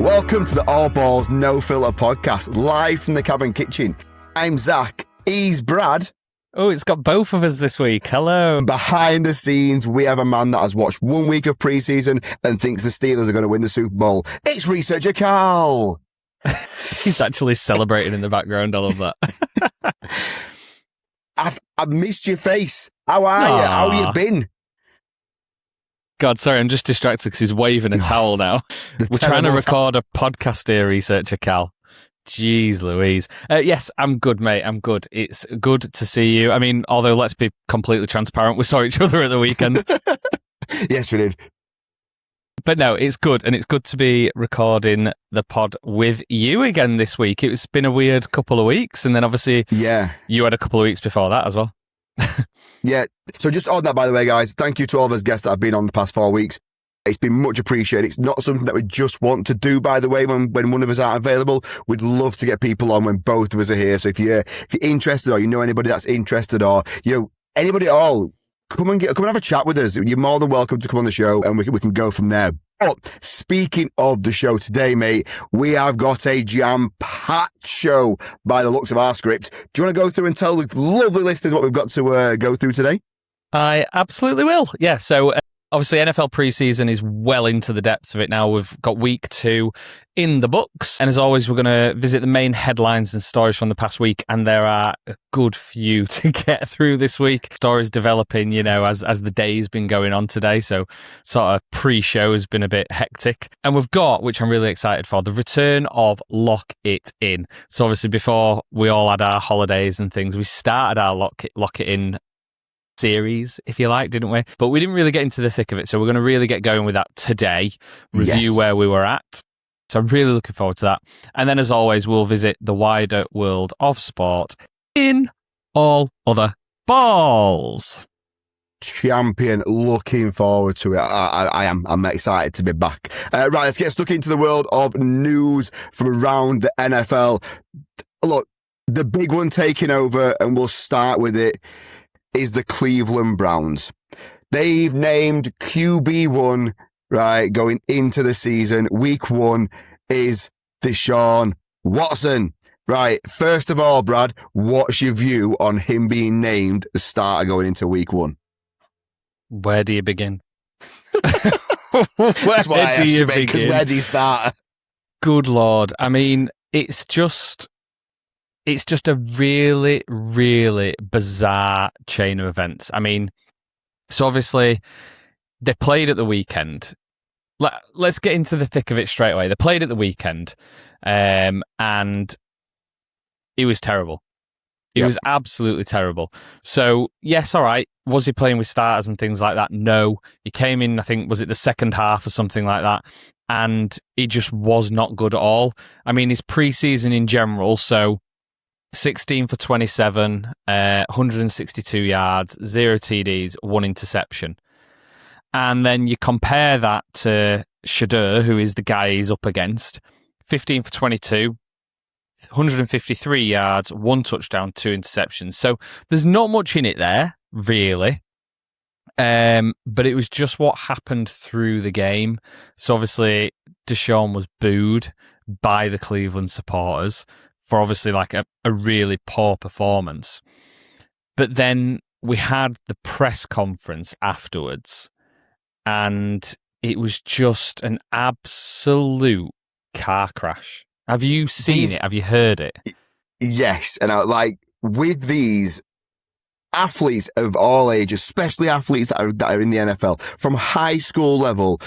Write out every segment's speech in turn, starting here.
Welcome to the All Balls No Filter podcast, live from the cabin kitchen. I'm Zach. He's Brad. Oh, it's got both of us this week. Hello. Behind the scenes, we have a man that has watched 1 week of preseason and thinks the Steelers are going to win the Super Bowl. It's researcher Carl. He's actually celebrating in the background. I love that. I've missed your face. How are you? How you been? God, sorry, I'm just distracted because he's waving a towel now. We're trying to record a podcast here, researcher Cal. Jeez Louise. Yes, I'm good, mate. I'm good. It's good to see you. I mean, although let's be completely transparent, we saw each other at the weekend. Yes, we did. But no, it's good. And it's good to be recording the pod with you again this week. It's been a weird couple of weeks. And then obviously, you had a couple of weeks before that as well. Yeah. So just on that, by the way, guys, thank you to all those guests that have been on the past 4 weeks. It's been much appreciated. It's not something that we just want to do, by the way, when one of us aren't available. We'd love to get people on when both of us are here. So if you're interested, or you know anybody that's interested, or anybody at all, come and have a chat with us. You're more than welcome to come on the show, and we can go from there. But speaking of the show today, mate, we have got a jam-packed show by the looks of our script. Do you want to go through and tell the lovely listeners what we've got to go through today? I absolutely will. Yeah, so obviously NFL preseason is well into the depths of it now. We've got week 2 in the books. And as always, we're going to visit the main headlines and stories from the past week. And there are a good few to get through this week. Stories developing, as the day's been going on today. So sort of pre-show has been a bit hectic. And we've got, which I'm really excited for, the return of Lock It In. So obviously before we all had our holidays and things, we started our Lock It In series, if you like, didn't we? But we didn't really get into the thick of it, so we're going to really get going with that today, review where we were at. So I'm really looking forward to that. And then, as always, we'll visit the wider world of sport in all other balls. Champion, looking forward to it. I am. I'm excited to be back. Right, let's get stuck into the world of news from around the NFL. Look, the big one taking over, and we'll start with it, is the Cleveland Browns. They've named QB1, right, going into the season. Week 1 is Deshaun Watson. Right, first of all, Brad, what's your view on him being named the starter going into week 1? Where do you begin? Where do you begin? Where do you start? Good Lord. I mean, it's just a really, really bizarre chain of events. I mean, so obviously they played at the weekend. Let's get into the thick of it straight away. They played at the weekend, and it was terrible. It was absolutely terrible. So, yes, all right. Was he playing with starters and things like that? No. He came in, I think, was it the second half or something like that? And it just was not good at all. I mean, his preseason in general, so 16 for 27, 162 yards, 0 TDs, 1 interception. And then you compare that to Shadur, who is the guy he's up against, 15 for 22, 153 yards, 1 touchdown, 2 interceptions. So there's not much in it there, really. But it was just what happened through the game. So obviously Deshaun was booed by the Cleveland supporters for obviously like a really poor performance. But then we had the press conference afterwards, and it was just an absolute car crash. Have you seen it? Have you heard it? Yes. And with these athletes of all ages, especially athletes that are in the NFL, from high school level,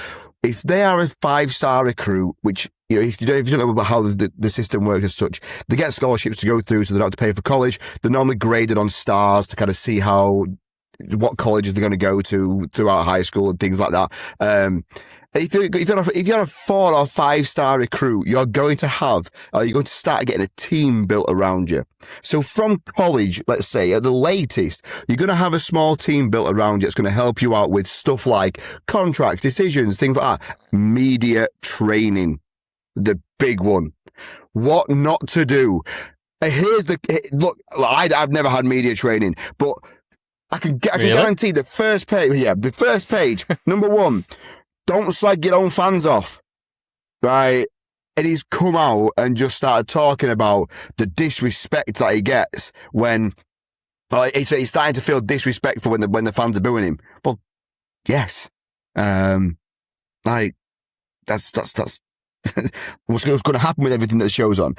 if they are a 5-star recruit, which, if you don't know about how the system works as such, they get scholarships to go through, so they don't have to pay for college. They're normally graded on stars to kind of see what colleges they're going to go to throughout high school and things like that. If you're a 4 or 5-star recruit, you're going to start getting a team built around you. So from college, let's say, at the latest, you're going to have a small team built around you that's going to help you out with stuff like contracts, decisions, things like that. Media training, the big one. What not to do. Look, I've never had media training, but I can guarantee the first page, number 1, don't slag your own fans off, right? And he's come out and just started talking about the disrespect that he gets when he's starting to feel disrespectful when the fans are booing him. Well, yes, like that's what's going to happen with everything that the show's on.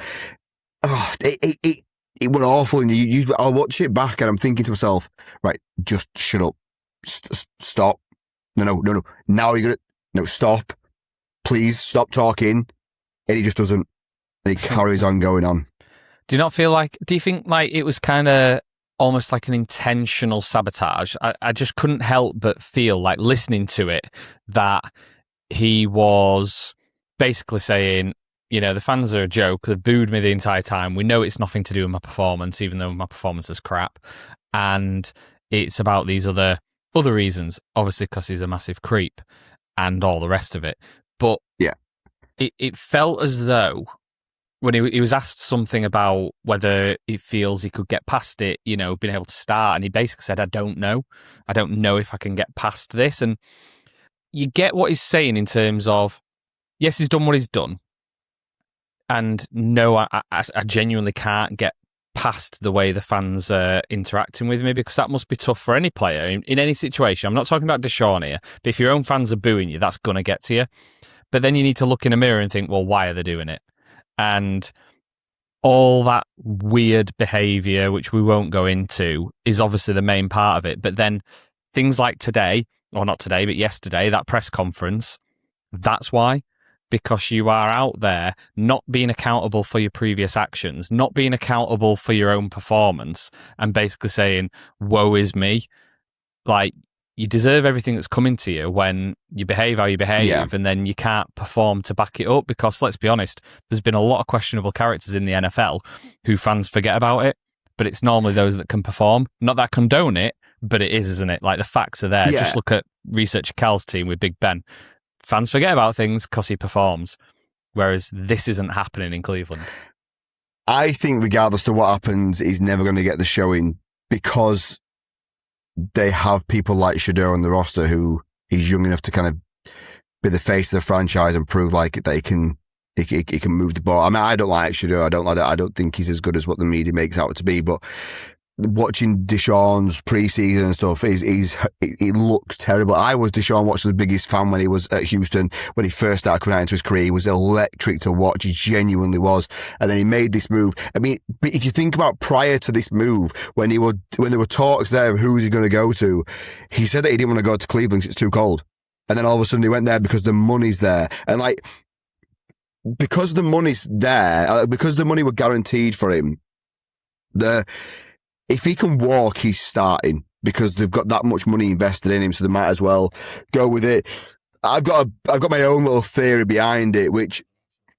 Oh, it was awful, and I'll watch it back, and I'm thinking to myself, right, just shut up, stop, no. Now you're gonna stop, please stop talking, and he just doesn't, and he carries on going on. Do you think like it was kind of almost like an intentional sabotage? I just couldn't help but feel like listening to it that he was basically saying, you know, the fans are a joke. They've booed me the entire time. We know it's nothing to do with my performance, even though my performance is crap. And it's about these other reasons, obviously because he's a massive creep and all the rest of it. But yeah, it felt as though when he was asked something about whether he feels he could get past it, you know, being able to start, and he basically said, I don't know if I can get past this. And you get what he's saying in terms of, yes, he's done what he's done. And no, I genuinely can't get past the way the fans are interacting with me, because that must be tough for any player in any situation. I'm not talking about Deshaun here, but if your own fans are booing you, that's going to get to you. But then you need to look in a mirror and think, well, why are they doing it? And all that weird behaviour, which we won't go into, is obviously the main part of it. But then things like today, or not today, but yesterday, that press conference, that's why. Because you are out there not being accountable for your previous actions, not being accountable for your own performance, and basically saying, woe is me. Like, you deserve everything that's coming to you when you behave how you behave, and then you can't perform to back it up. Because let's be honest, there's been a lot of questionable characters in the NFL who fans forget about it, but it's normally those that can perform. Not that I condone it, but it is, isn't it? Like, the facts are there. Yeah. Just look at Researcher Cal's team with Big Ben. Fans forget about things because he performs, whereas this isn't happening in Cleveland. I think regardless of what happens, he's never going to get the showing because they have people like Shador on the roster who he's young enough to kind of be the face of the franchise and prove like that he can move the ball. I mean, I don't like Shador. I don't think he's as good as what the media makes out to be, but watching Deshaun's preseason and stuff, he looks terrible. I was Deshaun Watson's biggest fan when he was at Houston, when he first started coming out into his career. He was electric to watch. He genuinely was. And then he made this move. I mean, but if you think about prior to this move, when there were talks there of who's he going to go to, he said that he didn't want to go to Cleveland because it's too cold. And then all of a sudden he went there because the money's there. And like, because the money's there, because the money were guaranteed for him, if he can walk, he's starting because they've got that much money invested in him, so they might as well go with it. I've got my own little theory behind it, which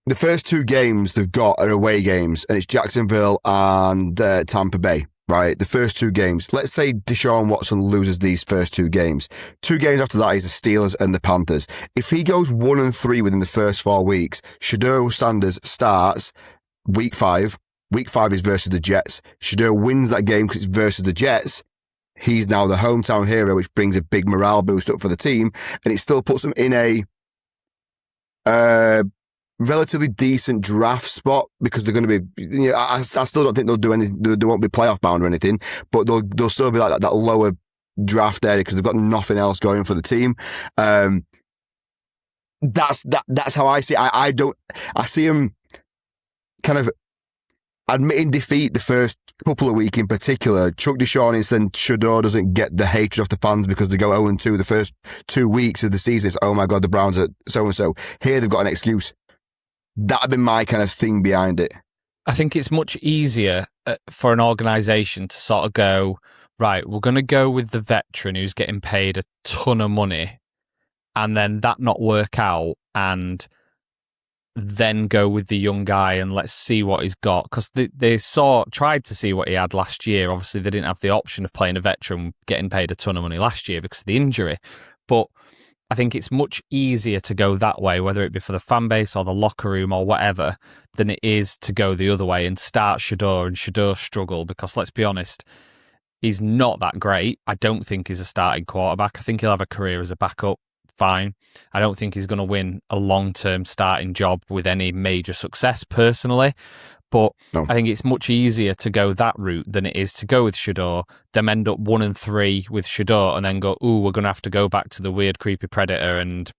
the first two games they've got are away games, and it's Jacksonville and Tampa Bay, right? The first two games. Let's say Deshaun Watson loses these first two games. 2 games after that is the Steelers and the Panthers. If he goes 1-3 within the first 4 weeks, Shador Sanders starts week 5. Week 5 is versus the Jets. Shador wins that game because it's versus the Jets. He's now the hometown hero, which brings a big morale boost up for the team, and it still puts them in a relatively decent draft spot because they're going to be. You know, I still don't think they'll do anything. They won't be playoff bound or anything, but they'll still be like that lower draft area because they've got nothing else going for the team. That's how I see it. I see him kind of admitting defeat the first couple of weeks in particular. Chuck Deshaun is then Shador doesn't get the hatred of the fans because they go 0-2 the first 2 weeks of the season. It's, oh my God, the Browns are so-and-so. Here they've got an excuse. That'd been my kind of thing behind it. I think it's much easier for an organisation to sort of go, right, we're going to go with the veteran who's getting paid a ton of money, and then that not work out, and then go with the young guy and let's see what he's got. Because they tried to see what he had last year. Obviously, they didn't have the option of playing a veteran getting paid a ton of money last year because of the injury. But I think it's much easier to go that way, whether it be for the fan base or the locker room or whatever, than it is to go the other way and start Shador and Shador struggle. Because let's be honest, he's not that great. I don't think he's a starting quarterback. I think he'll have a career as a backup fine. I don't think he's going to win a long-term starting job with any major success personally, but No. I think it's much easier to go that route than it is to go with Shador, then end up 1-3 with Shador, and then go, we're going to have to go back to the weird, creepy predator and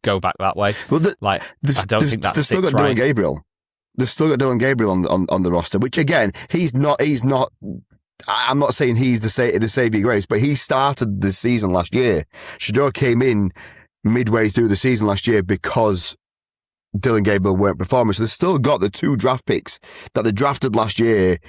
go back that way. Well, I don't think that still sits got right. Dylan Gabriel. They've still got Dylan Gabriel on the roster, which again, he's not. I'm not saying he's the saviour grace, but he started the season last year. Shador came in midway through the season last year because Dylan Gabriel weren't performing. So they've still got the 2 draft picks that they drafted last year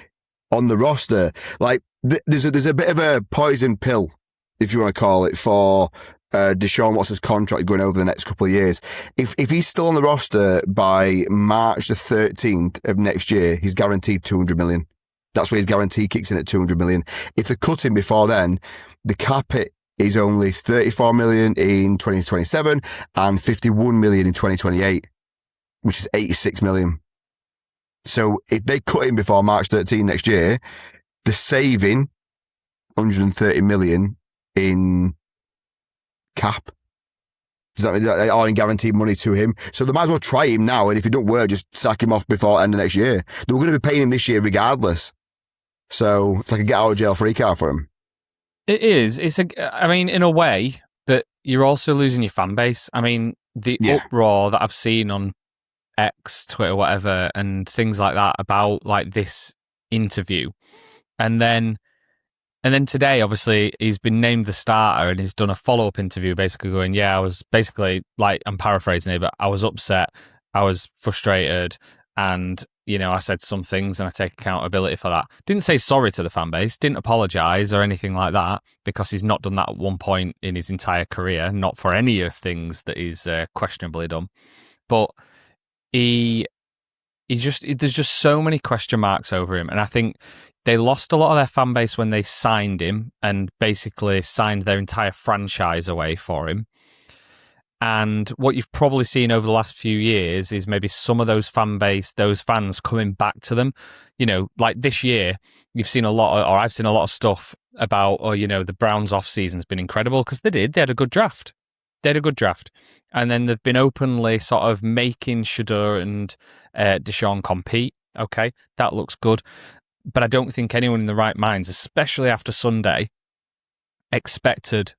on the roster. Like there's a bit of a poison pill, if you want to call it, for Deshaun Watson's contract going over the next couple of years. If he's still on the roster by March the 13th of next year, he's guaranteed $200 million. That's where his guarantee kicks in at $200 million. If they cut him before then, the cap hit is only $34 million in 2027 and $51 million in 2028, which is $86 million. So if they cut him before March 13 next year, they're saving $130 million in cap. Does that mean they are in guaranteed money to him? So they might as well try him now, and if he don't work, just sack him off before the end of next year. They were going to be paying him this year regardless. So it's like a get out of jail free card for him. It is. I mean, in a way, but you're also losing your fan base. I mean, the uproar that I've seen on X, Twitter, whatever, and things like that about like this interview, and then today, obviously, he's been named the starter and he's done a follow-up interview, basically going, I was basically like, I'm paraphrasing it, but I was upset, I was frustrated, and I said some things and I take accountability for that. Didn't say sorry to the fan base, didn't apologise or anything like that, because he's not done that at one point in his entire career, not for any of things that he's questionably done. But there's just so many question marks over him, and I think they lost a lot of their fan base when they signed him and basically signed their entire franchise away for him. And what you've probably seen over the last few years is maybe some of those fans coming back to them. Like this year, you've seen I've seen a lot of stuff about, the Browns off season's been incredible because they had a good draft. And then they've been openly sort of making Shador and Deshaun compete. Okay, that looks good. But I don't think anyone in the right minds, especially after Sunday, expected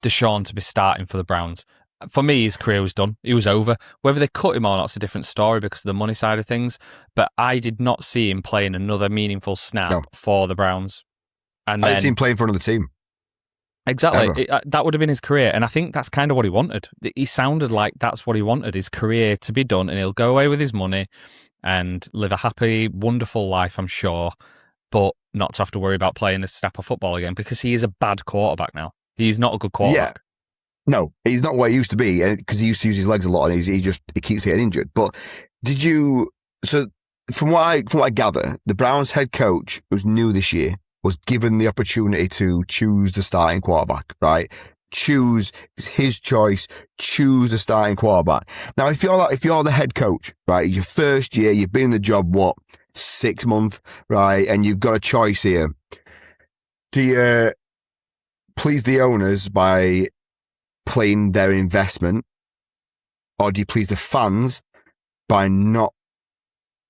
Deshaun to be starting for the Browns. For me, his career was done. He was over. Whether they cut him or not is a different story because of the money side of things. But I did not see him playing another meaningful snap for the Browns. And I didn't see him playing for another team. Exactly. That would have been his career. And I think that's kind of what he wanted. He sounded like that's what he wanted, his career to be done. And he'll go away with his money and live a happy, wonderful life, I'm sure, but not to have to worry about playing a snap of football again because he is a bad quarterback now. He's not a good quarterback. Yeah. No, he's not what he used to be because he used to use his legs a lot and he keeps getting injured. But from what I gather, the Browns head coach, who's new this year, was given the opportunity to choose the starting quarterback, right? Choose, it's his choice, choose the starting quarterback. Now, if you're the head coach, right, your first year, you've been in the job, 6 months, right, and you've got a choice here. Do you please the owners by playing their investment, or do you please the fans by not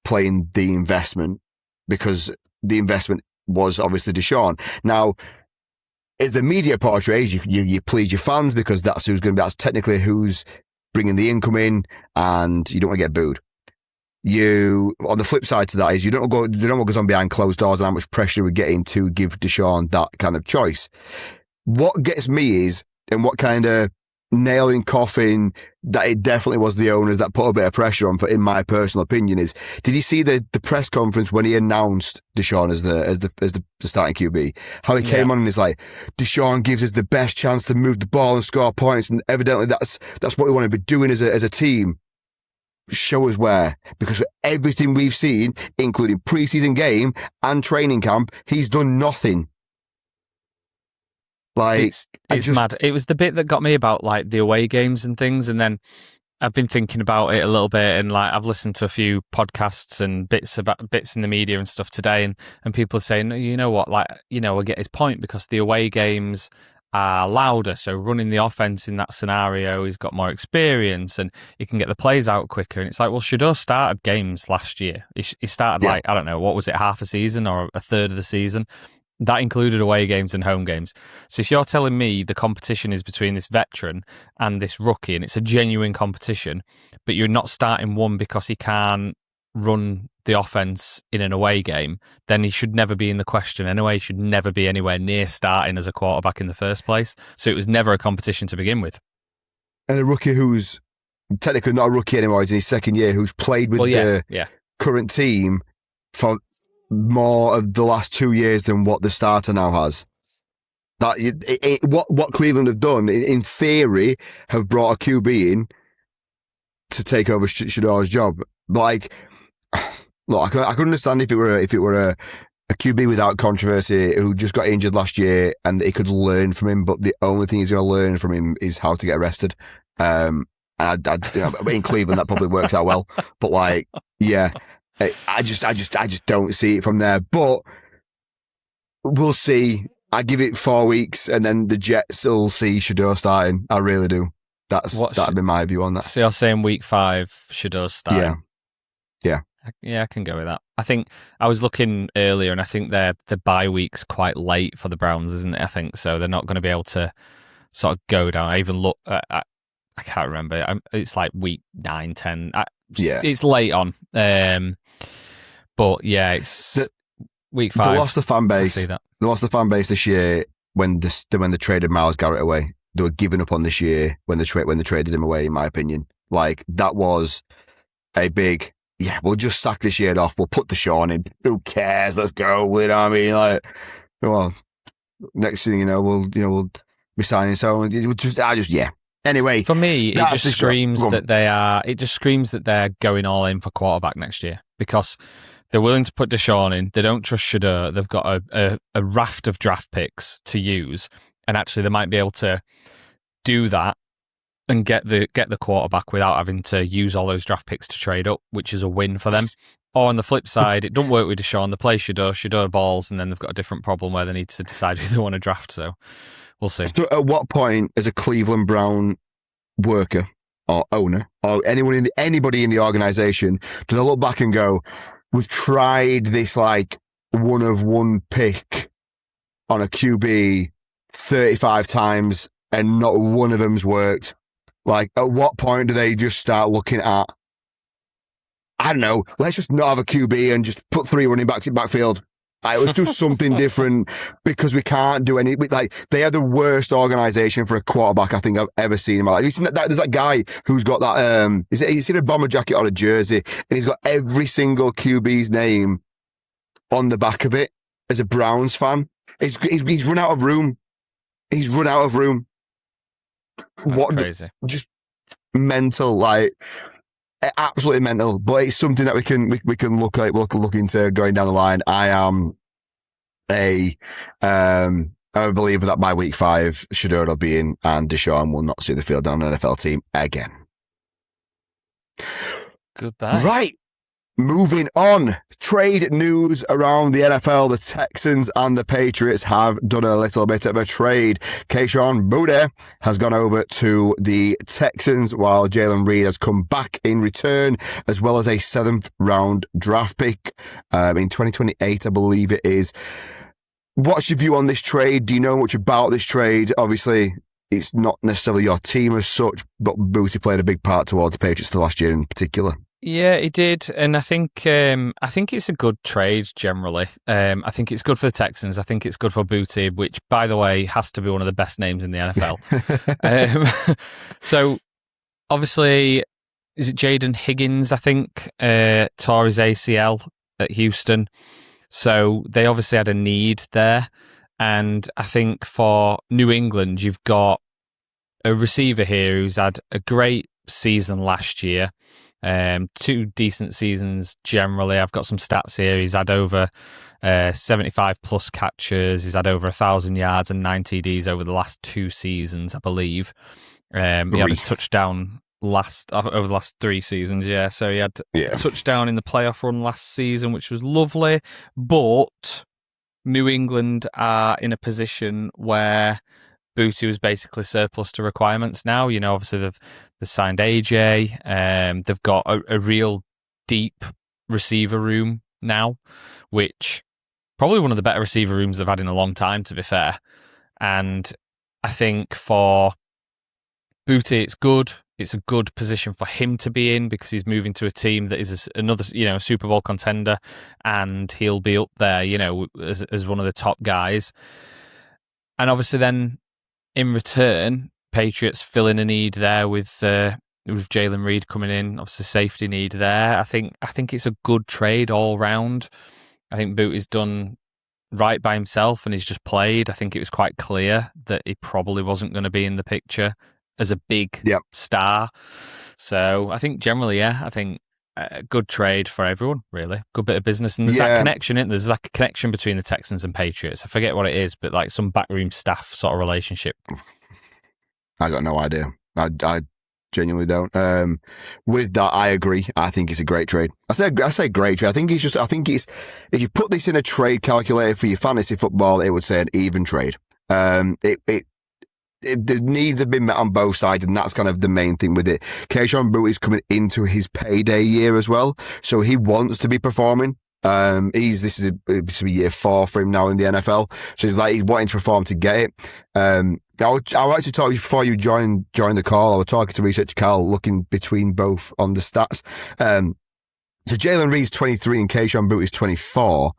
playing the investment because the investment was obviously Deshaun? Now, as the media portrays, you please your fans because that's technically who's bringing the income in, and you don't want to get booed. On the flip side to that is you don't know what goes on behind closed doors and how much pressure we're getting to give Deshaun that kind of choice. What gets me is, and what kind of nail in coffin that it definitely was the owners that put a bit of pressure on, in my personal opinion, is, did you see the press conference when he announced Deshaun as the starting QB? How he came on and he's like, Deshaun gives us the best chance to move the ball and score points, and evidently that's what we want to be doing as a team. Show us where, because for everything we've seen, including preseason game and training camp, he's done nothing. Like, it's mad. It was the bit that got me about like the away games and things, and then I've been thinking about it a little bit, and like I've listened to a few podcasts and bits in the media and stuff today, and people are saying, you know what, like, I get his point, because the away games are louder. So running the offense in that scenario, he's got more experience and he can get the plays out quicker. And it's like, well, Shador started games last year. He started like, I don't know, what was it, half a season or a third of the season? That included away games and home games. So if you're telling me the competition is between this veteran and this rookie and it's a genuine competition, but you're not starting one because he can't run the offense in an away game, then he should never be in the question anyway. He should never be anywhere near starting as a quarterback in the first place. So it was never a competition to begin with. And a rookie who's technically not a rookie anymore, he's in his second year, who's played with the current team for more of the last 2 years than what the starter now has. What Cleveland have done, in theory, have brought a QB in to take over Shador's job. Like, look, I could understand if it were a QB without controversy who just got injured last year and he could learn from him, but the only thing he's going to learn from him is how to get arrested. In Cleveland that probably works out well, but like, yeah, I just don't see it from there. But we'll see. I give it 4 weeks, and then the Jets will see Shador starting. I really do. That'd be my view on that. So you're saying week 5, Shador's starting? Yeah. Yeah, I can go with that. I think I was looking earlier, and I think the bye week's quite late for the Browns, isn't it? I think so. They're not going to be able to sort of go down. I even look. I can't remember. It's like week 9, 10. It's late on. But yeah, it's week 5. They lost the fan base. I see that. They lost the fan base this year when they traded Myles Garrett away. They were giving up on this year when they traded him away. In my opinion, like that was a big. Yeah, we'll just sack this year off. We'll put Deshaun in. Who cares? Let's go. You know what I mean? Like, well, next thing you know, we'll be signing. So yeah. Anyway, for me, it just screams that they are. It just screams that they're going all in for quarterback next year because they're willing to put Deshaun in. They don't trust Shador. They've got a raft of draft picks to use, and actually, they might be able to do that and get the quarterback without having to use all those draft picks to trade up, which is a win for them. Or on the flip side, it don't work with Deshaun. They play Shador balls, and then they've got a different problem where they need to decide who they want to draft. So we'll see. So at what point, as a Cleveland Brown worker or owner or anybody in the organization, do they look back and go, we've tried this like one of one pick on a QB 35 times and not one of them's worked? Like, at what point do they just start looking at, I don't know, let's just not have a QB and just put 3 running backs in backfield. Let's do something different because we can't do any, like, they are the worst organization for a quarterback I think I've ever seen in my life. There's that guy who's got that, he's in a bomber jacket or a jersey and he's got every single QB's name on the back of it as a Browns fan. He's run out of room. He's run out of room. That's crazy. Just mental, like absolutely mental. But it's something that we can look into going down the line. I am a believer that by week 5, Shador will be in and Deshaun will not see the field on an NFL team again. Goodbye. Right. Moving on, trade news around the NFL. The Texans and the Patriots have done a little bit of a trade. Kayshon Boutte has gone over to the Texans while Jalen Reed has come back in return, as well as a 7th round draft pick in 2028, I believe it is. What's your view on this trade? Do you know much about this trade? Obviously, it's not necessarily your team as such, but Boutte played a big part towards the Patriots the last year in particular. Yeah, he did, and I think it's a good trade generally. I think it's good for the Texans. I think it's good for Boutte, which, by the way, has to be one of the best names in the NFL. So, obviously, is it Jaden Higgins? I think tore his ACL at Houston, so they obviously had a need there. And I think for New England, you've got a receiver here who's had a great season last year. 2 decent seasons generally. I've got some stats here. He's had over 75 plus catches. He's had over 1,000 yards and 9 TDs over the last 2 seasons, I believe. He had a touchdown over the last 3 seasons. Yeah, so he had a touchdown in the playoff run last season, which was lovely. But New England are in a position where Booty was basically surplus to requirements now. Obviously they've signed AJ. They've got a real deep receiver room now, which probably one of the better receiver rooms they've had in a long time, to be fair. And I think for Booty, it's good. It's a good position for him to be in because he's moving to a team that is another, Super Bowl contender, and he'll be up there, as one of the top guys. And obviously, then in return, Patriots filling a need there with Jalen Reed coming in. Obviously, safety need there. I think it's a good trade all round. I think Booty's done right by himself, and he's just played. I think it was quite clear that he probably wasn't going to be in the picture as a big star. So I think generally, I think a good trade for everyone, really. Good bit of business. And there's that connection, isn't there? There's like a connection between the Texans and Patriots. I forget what it is, but like some backroom staff sort of relationship. I got no idea. I genuinely don't. With that, I agree. I think it's a great trade. I say great trade. I think it's if you put this in a trade calculator for your fantasy football, it would say an even trade. The needs have been met on both sides, and that's kind of the main thing with it. Kayshon Boutte is coming into his payday year as well, so he wants to be performing. This is year 4 for him now in the NFL, so he's wanting to perform to get it. I'll actually talk before you join the call. I was talking to researcher Carl, looking between both on the stats. So Jalen Reed's 23 and Kayshon Boutte is 24,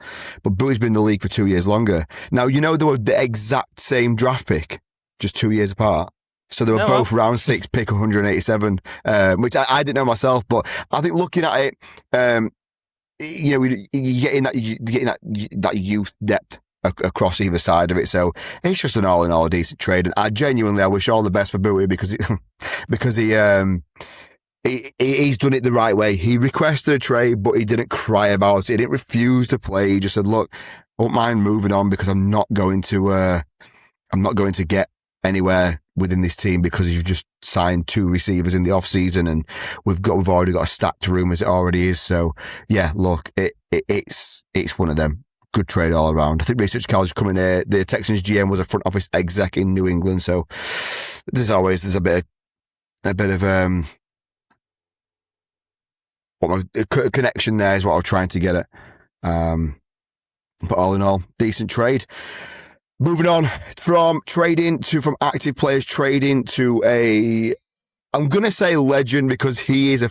but Boutte's been in the league for 2 years longer. Now, they were the exact same draft pick, just 2 years apart. So they were both round 6, pick 187, which I didn't know myself, but I think looking at it, you're getting that youth depth across either side of it. So it's just an all in all a decent trade. And I wish all the best for Boutte because he's done it the right way. He requested a trade, but he didn't cry about it. He didn't refuse to play. He just said, "Look, I won't mind moving on because I'm not going to get anywhere within this team because you've just signed 2 receivers in the off season, and we've already got a stacked room as it already is." So yeah, look, it's one of them. Good trade all around. I think Research Carl's coming here. The Texans GM was a front office exec in New England, so there's a bit of a connection there is what I'm trying to get at. But all in all, decent trade. Moving on from active players trading to I'm going to say legend because he was a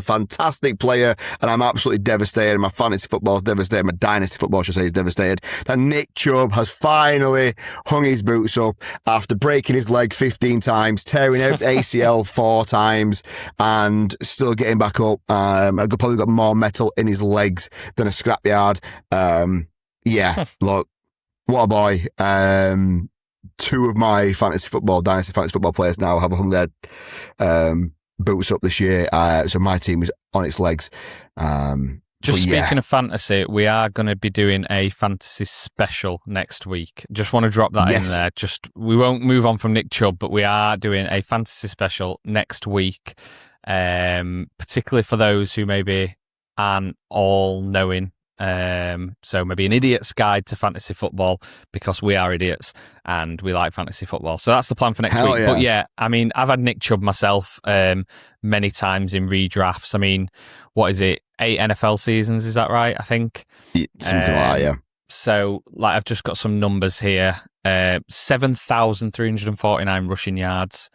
fantastic player, and I'm absolutely devastated. My fantasy football is devastated. My dynasty football, I should say, is devastated. That Nick Chubb has finally hung his boots up after breaking his leg 15 times, tearing out ACL 4 times, and still getting back up. I've probably got more metal in his legs than a scrapyard. Look, what a boy. 2 of my dynasty fantasy football players now have hung their boots up this year. So my team is on its legs. Just speaking of fantasy, we are going to be doing a fantasy special next week. Just want to drop that in there. We won't move on from Nick Chubb, but we are doing a fantasy special next week, particularly for those who maybe aren't all knowing. So maybe an idiot's guide to fantasy football, because we are idiots and we like fantasy football. So that's the plan for next week. Yeah. But I mean, I've had Nick Chubb myself many times in redrafts. I mean, what is it? 8 NFL seasons, is that right? I think something like that. Yeah. So I've just got some numbers here. 7,349 rushing yards,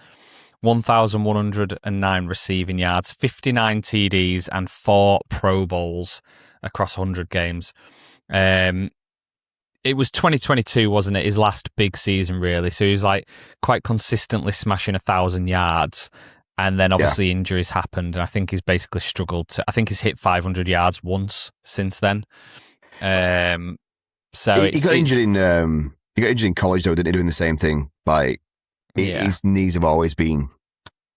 1,109 receiving yards, 59 TDs, and 4 Pro Bowls across 100 games. It was 2022, wasn't it? His last big season, really. So he was quite consistently smashing 1,000 yards. And then obviously injuries happened. And I think he's basically struggled I think he's hit 500 yards once since then. So he got injured in college, though, didn't he? Doing the same thing. His knees have always been.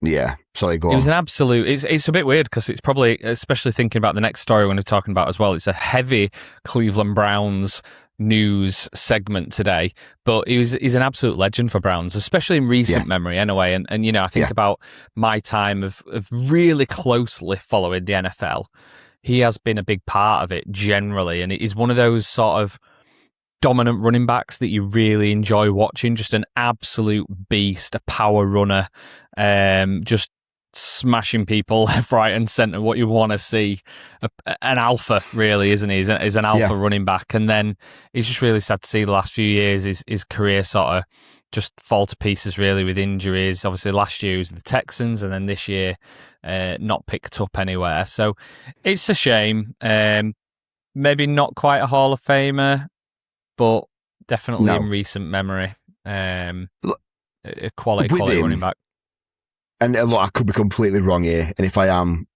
Yeah, sorry, go on. It was an absolute. It's a bit weird because it's probably, especially thinking about the next story when we're talking about as well, it's a heavy Cleveland Browns news segment today. But he's an absolute legend for Browns, especially in recent memory anyway. And I think about my time of really closely following the NFL. He has been a big part of it generally, and he's one of those sort of dominant running backs that you really enjoy watching. Just an absolute beast, a power runner, just smashing people left, right, and centre. What you want to see, an alpha, really, isn't he? He's an alpha running back, and then it's just really sad to see the last few years his career sort of just fall to pieces, really, with injuries. Obviously, last year was the Texans, and then this year not picked up anywhere. So it's a shame. Maybe not quite a Hall of Famer, but definitely in recent memory, a quality running back. And look, I could be completely wrong here, and if I am,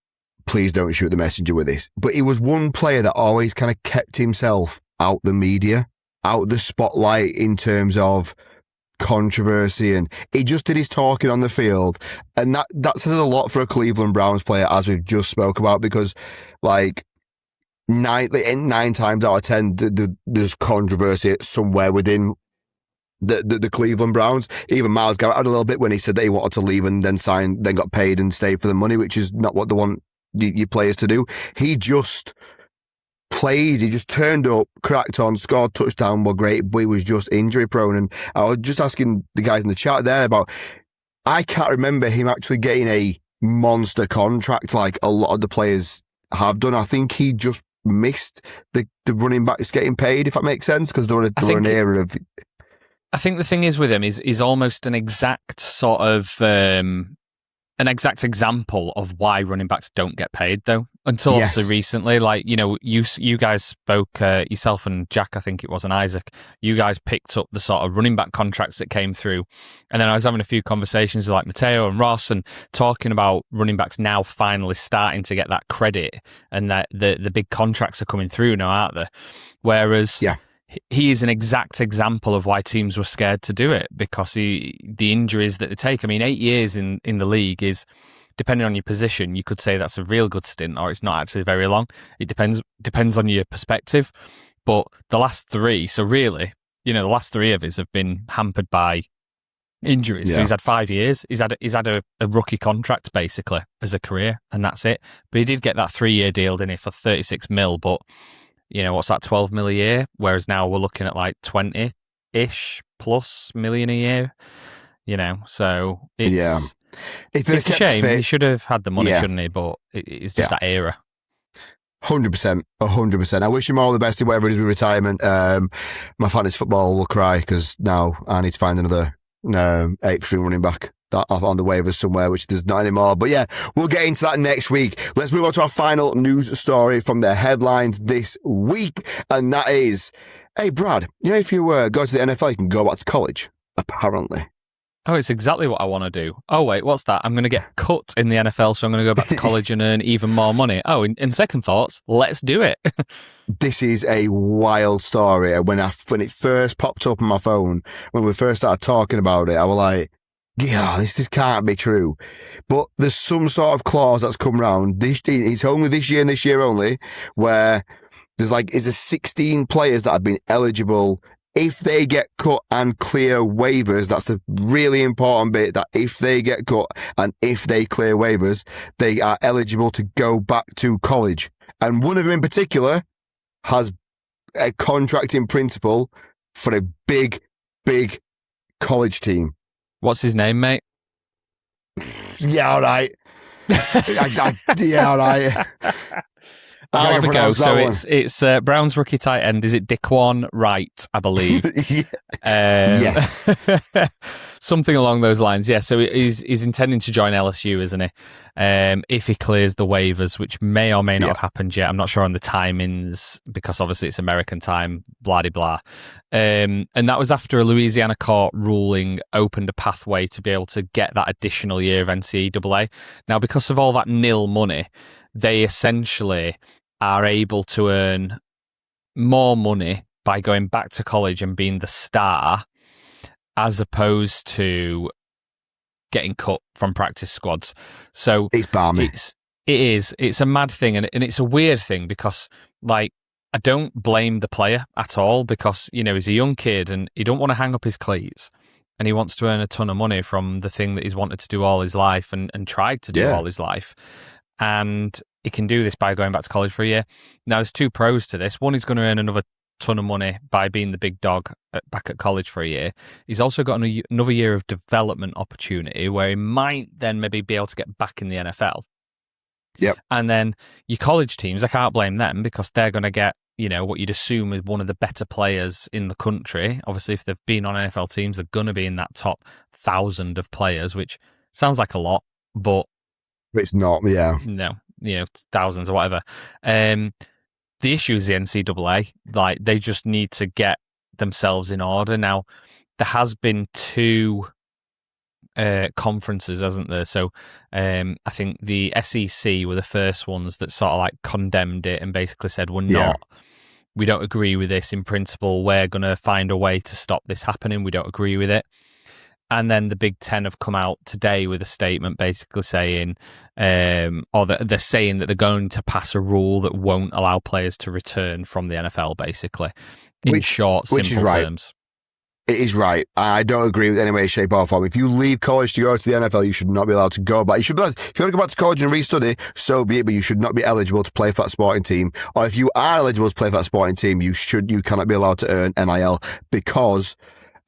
please don't shoot the messenger with this. But he was one player that always kind of kept himself out the media, out the spotlight in terms of controversy, and he just did his talking on the field, and that says a lot for a Cleveland Browns player, as we've just spoke about, because like nine times out of 10, there's controversy somewhere within the Cleveland Browns. Even Myles Garrett had a little bit when he said that he wanted to leave and then got paid and stayed for the money, which is not what they want your players to do. He just played, he just turned up, cracked on, scored touchdown, were great, but he was just injury prone. And I was just asking the guys in the chat there about, I can't remember him actually getting a monster contract like a lot of the players have done. I think he just missed the running backs getting paid, if that makes sense, because they were an era of... I think the thing is with him is almost an exact sort of an exact example of why running backs don't get paid, though. Until obviously recently, like, you know, you guys spoke, yourself and Jack, I think it was, and Isaac, you guys picked up the sort of running back contracts that came through. And then I was having a few conversations with like Mateo and Ross and talking about running backs now finally starting to get that credit, and that the big contracts are coming through now, aren't they? Whereas... he is an exact example of why teams were scared to do it, because the injuries that they take. I mean, 8 years in the league is, depending on your position, you could say that's a real good stint, or it's not actually very long. It depends on your perspective. But the last three, so really, you know, the last three of his have been hampered by injuries. Yeah. So he's had 5 years. He's had a rookie contract basically as a career, and that's it. But he did get that 3-year deal, didn't he, for 36 mil, but you know, what's that, 12 mil a year? Whereas now we're looking at like 20-ish plus million a year, you know, so it's a shame. He should have had the money, shouldn't he? But it's just that era. 100%. I wish him all the best in whatever it is with retirement. My fantasy football will cry because now I need to find another 8th string running back that on the waivers somewhere, which there's not anymore. But yeah, we'll get into that next week. Let's move on to our final news story from the headlines this week, and that is, hey Brad, you know, if you go to the NFL, you can go back to college, apparently. Oh, it's exactly what I want to do. Oh, wait, what's that? I'm going to get cut in the NFL, so I'm going to go back to college and earn even more money. Oh, in second thoughts, let's do it. This is a wild story. When it first popped up on my phone, when we first started talking about it, I was like, yeah, this can't be true. But there's some sort of clause that's come round. It's only this year and this year only, where there's 16 players that have been eligible if they get cut and clear waivers. That's the really important bit, that if they get cut and if they clear waivers, they are eligible to go back to college. And one of them in particular has a contract in principle for a big, big college team. What's his name, mate? Yeah, all right. Yeah, all right. I'll have a go. So it's Brown's rookie tight end. Is it Daquan Wright, I believe? Yes. Something along those lines. Yeah, so he's intending to join LSU, isn't he? If he clears the waivers, which may or may not have happened yet. I'm not sure on the timings, because obviously it's American time, blah, blah, blah. And that was after a Louisiana court ruling opened a pathway to be able to get that additional year of NCAA. Now, because of all that nil money, they essentially are able to earn more money by going back to college and being the star, as opposed to getting cut from practice squads. So it's balmy. It's a mad thing, and it's a weird thing, because like, I don't blame the player at all, because, you know, he's a young kid and he don't want to hang up his cleats, and he wants to earn a ton of money from the thing that he's wanted to do all his life and tried to do all his life. And he can do this by going back to college for a year. Now, there's two pros to this. One, he's going to earn another ton of money by being the big dog back at college for a year. He's also got another year of development opportunity where he might then maybe be able to get back in the NFL. Yep. And then your college teams, I can't blame them because they're going to get, what you'd assume is one of the better players in the country. Obviously, if they've been on NFL teams, they're going to be in that top 1,000 of players, which sounds like a lot, but it's not, yeah. No, thousands or whatever. The issue is the NCAA. Like, they just need to get themselves in order. Now, there has been 2 conferences, hasn't there? So I think the SEC were the first ones that sort of like condemned it and basically said, we don't agree with this in principle. We're going to find a way to stop this happening. We don't agree with it. And then the Big Ten have come out today with a statement basically saying, or they're saying that they're going to pass a rule that won't allow players to return from the NFL, basically, in short, simple terms. It is right. I don't agree with any way, shape or form. If you leave college to go to the NFL, you should not be allowed to go back. If you want to go back to college and restudy, so be it, but you should not be eligible to play for that sporting team. Or if you are eligible to play for that sporting team, you cannot be allowed to earn NIL because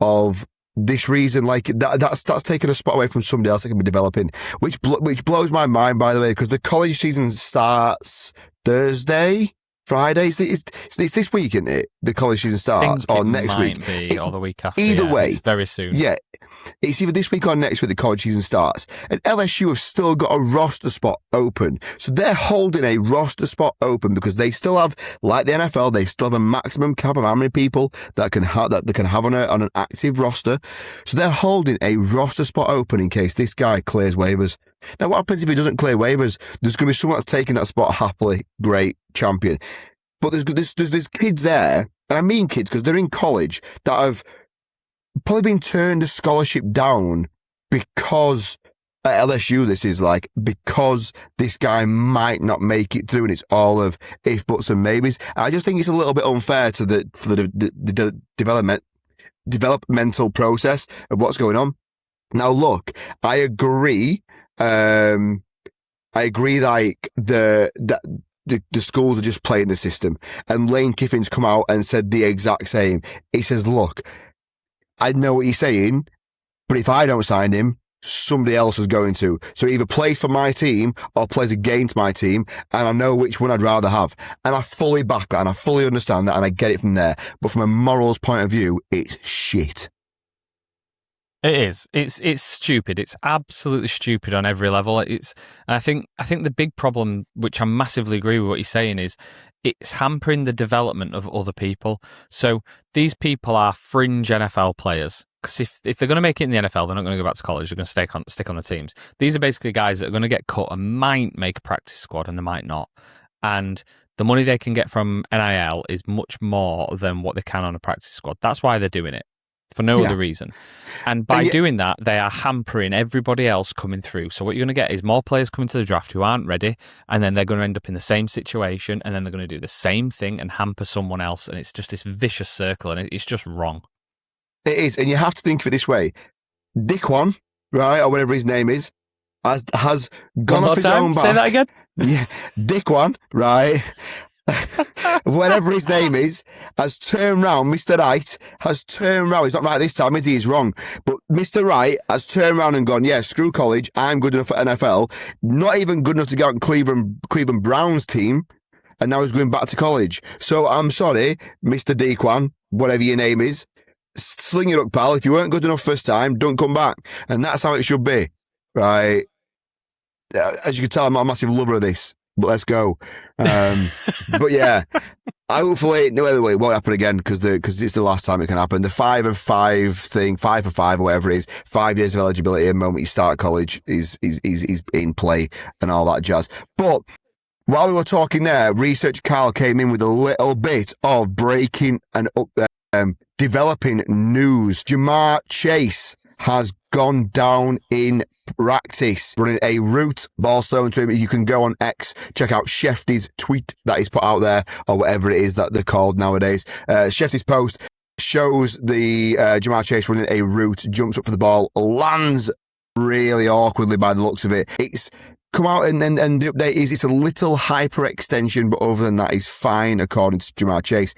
of this reason. Like that's taking a spot away from somebody else that can be developing, which blows my mind, by the way, because the college season starts Thursday. Friday? It's this week, isn't it? The college season starts, or next week? Or the week after. Either way, it's very soon. Yeah, it's either this week or next week. The college season starts, and LSU have still got a roster spot open, so they're holding a roster spot open because they still have, like the NFL, they still have a maximum cap of how many people that can have on an active roster. So they're holding a roster spot open in case this guy clears waivers. Now, what happens if he doesn't clear waivers? There's going to be someone that's taking that spot happily. Great, champion. But there's kids there, and I mean kids because they're in college, that have probably been turned a scholarship down because at LSU because this guy might not make it through, and it's all of if, buts, and maybes. I just think it's a little bit unfair to the developmental process of what's going on. Now, look, I agree. Like the schools are just playing the system, and Lane Kiffin's come out and said the exact same. He says, "Look, I know what he's saying, but if I don't sign him, somebody else is going to. So he either plays for my team or plays against my team, and I know which one I'd rather have." And I fully back that, and I fully understand that, and I get it from there. But from a morals point of view, it's shit. It is. It's stupid. It's absolutely stupid on every level. And I think the big problem, which I massively agree with what you're saying, is it's hampering the development of other people. So these people are fringe NFL players. Because if they're going to make it in the NFL, they're not going to go back to college. They're going to stick on the teams. These are basically guys that are going to get cut and might make a practice squad, and they might not. And the money they can get from NIL is much more than what they can on a practice squad. That's why they're doing it. For no other reason. And by doing that, they are hampering everybody else coming through. So what you're going to get is more players coming to the draft who aren't ready, and then they're going to end up in the same situation, and then they're going to do the same thing and hamper someone else. And it's just this vicious circle, and it's just wrong. It is. And you have to think of it this way. Dickwan, right, or whatever his name is, has gone off his own back. Say that again? Yeah, Dickwan, right, whatever his name is, has turned round. Mr. Wright has turned round. He's not right this time, is he? He's wrong. But Mr. Wright has turned round and gone, yeah, screw college. I'm good enough for NFL. Not even good enough to go out in Cleveland Browns team. And now he's going back to college. So I'm sorry, Mr. Dickwan, whatever your name is, sling it up, pal. If you weren't good enough first time, don't come back. And that's how it should be, right? As you can tell, I'm not a massive lover of this. But let's go. But yeah, hopefully, no, it won't happen again because it's the last time it can happen. The 5 for 5 or whatever it is, 5 years of eligibility the moment you start college is in play and all that jazz. But while we were talking there, Research Carl came in with a little bit of breaking and developing news. Jamar Chase has gone down in practice, running a route, ball thrown to him. You can go on X, check out Shefty's tweet that he's put out there, or whatever it is that they're called nowadays. Shefty's post shows the Jamar Chase running a route, jumps up for the ball, lands really awkwardly by the looks of it. It's come out and the update is it's a little hyperextension, but other than that, he's fine according to Jamar Chase.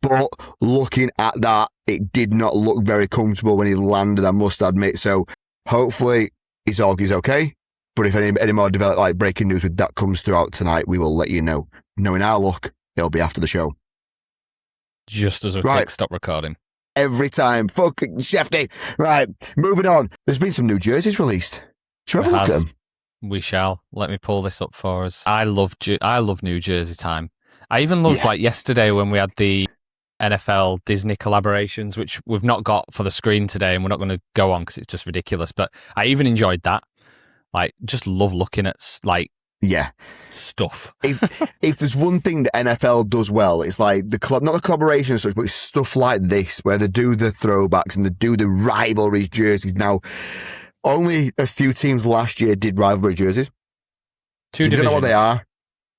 But looking at that, it did not look very comfortable when he landed, I must admit. So hopefully he's okay. But if any more breaking news with that comes throughout tonight, we will let you know. Knowing our luck, it'll be after the show. Just as we click stop recording. Every time. Fucking Shefty. Right, moving on. There's been some new jerseys released. Should we have a look at them? We shall. Let me pull this up for us. I love New Jersey time. I even loved yesterday when we had the NFL Disney collaborations, which we've not got for the screen today, and we're not going to go on because it's just ridiculous. But I even enjoyed that. Just love looking at stuff. if there's one thing the NFL does well, it's like not the collaboration and such, but it's stuff like this where they do the throwbacks and they do the rivalries jerseys. Now, only a few teams last year did rivalry jerseys. Two divisions. You don't know what they are.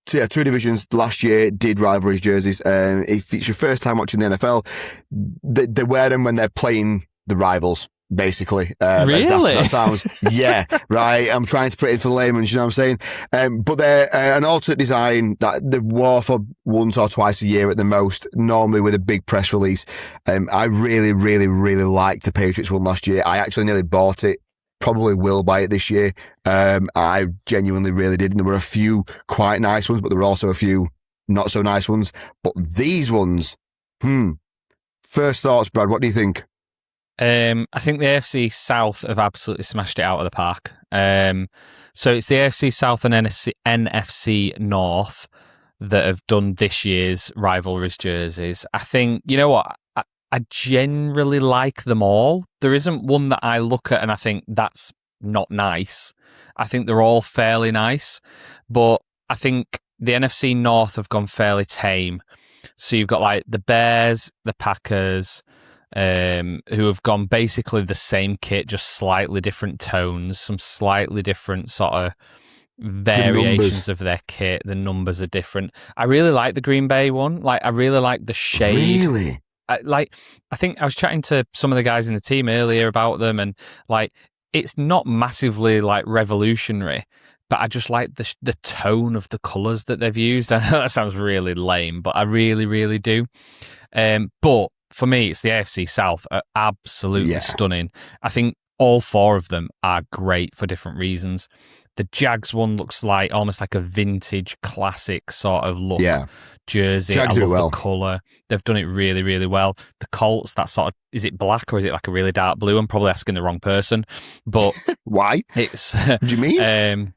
So, two divisions last year did rivalry jerseys. If it's your first time watching the NFL, they wear them when they're playing the rivals. Basically, really? That sounds, yeah, right. I'm trying to put it in for the layman, you know what I'm saying? But they're an alternate design that they wore for once or twice a year at the most, normally with a big press release. I really, really, really liked the Patriots one last year. I actually nearly bought it. Probably will buy it this year. I genuinely really did. And there were a few quite nice ones, but there were also a few not so nice ones. But these ones, first thoughts, Brad, what do you think? I think the AFC South have absolutely smashed it out of the park. So it's the AFC South and NFC North that have done this year's rivalries jerseys. I think, you know what? I generally like them all. There isn't one that I look at and I think that's not nice. I think they're all fairly nice, but I think the NFC North have gone fairly tame. So you've got the Bears, the Packers, who have gone basically the same kit, just slightly different tones, some slightly different sort of variations of their kit. The numbers are different. I really like the Green Bay one. I really like the shade. Really? I think I was chatting to some of the guys in the team earlier about them, and it's not massively revolutionary, but I just like the tone of the colours that they've used. I know that sounds really lame, but I really, really do. But for me, it's the AFC South are absolutely stunning. I think all four of them are great for different reasons. The Jags one looks almost like a vintage classic sort of look jersey. Jags I love the colour. They've done it really, really well. The Colts, that sort of, is it black or is it a really dark blue? I'm probably asking the wrong person, but why? It's what do you mean?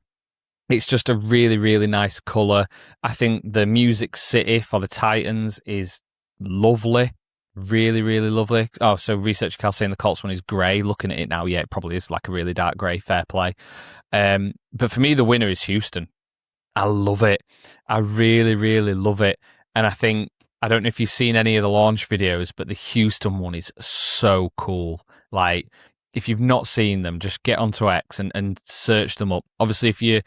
It's just a really, really nice colour. I think the Music City for the Titans is lovely. Really, really lovely. Oh, so Research Cal saying the Colts one is grey. Looking at it now, it probably is a really dark grey. Fair play. But for me, the winner is Houston. I love it. I really, really love it. And I don't know if you've seen any of the launch videos, but the Houston one is so cool. If you've not seen them, just get onto X and search them up. Obviously, if you're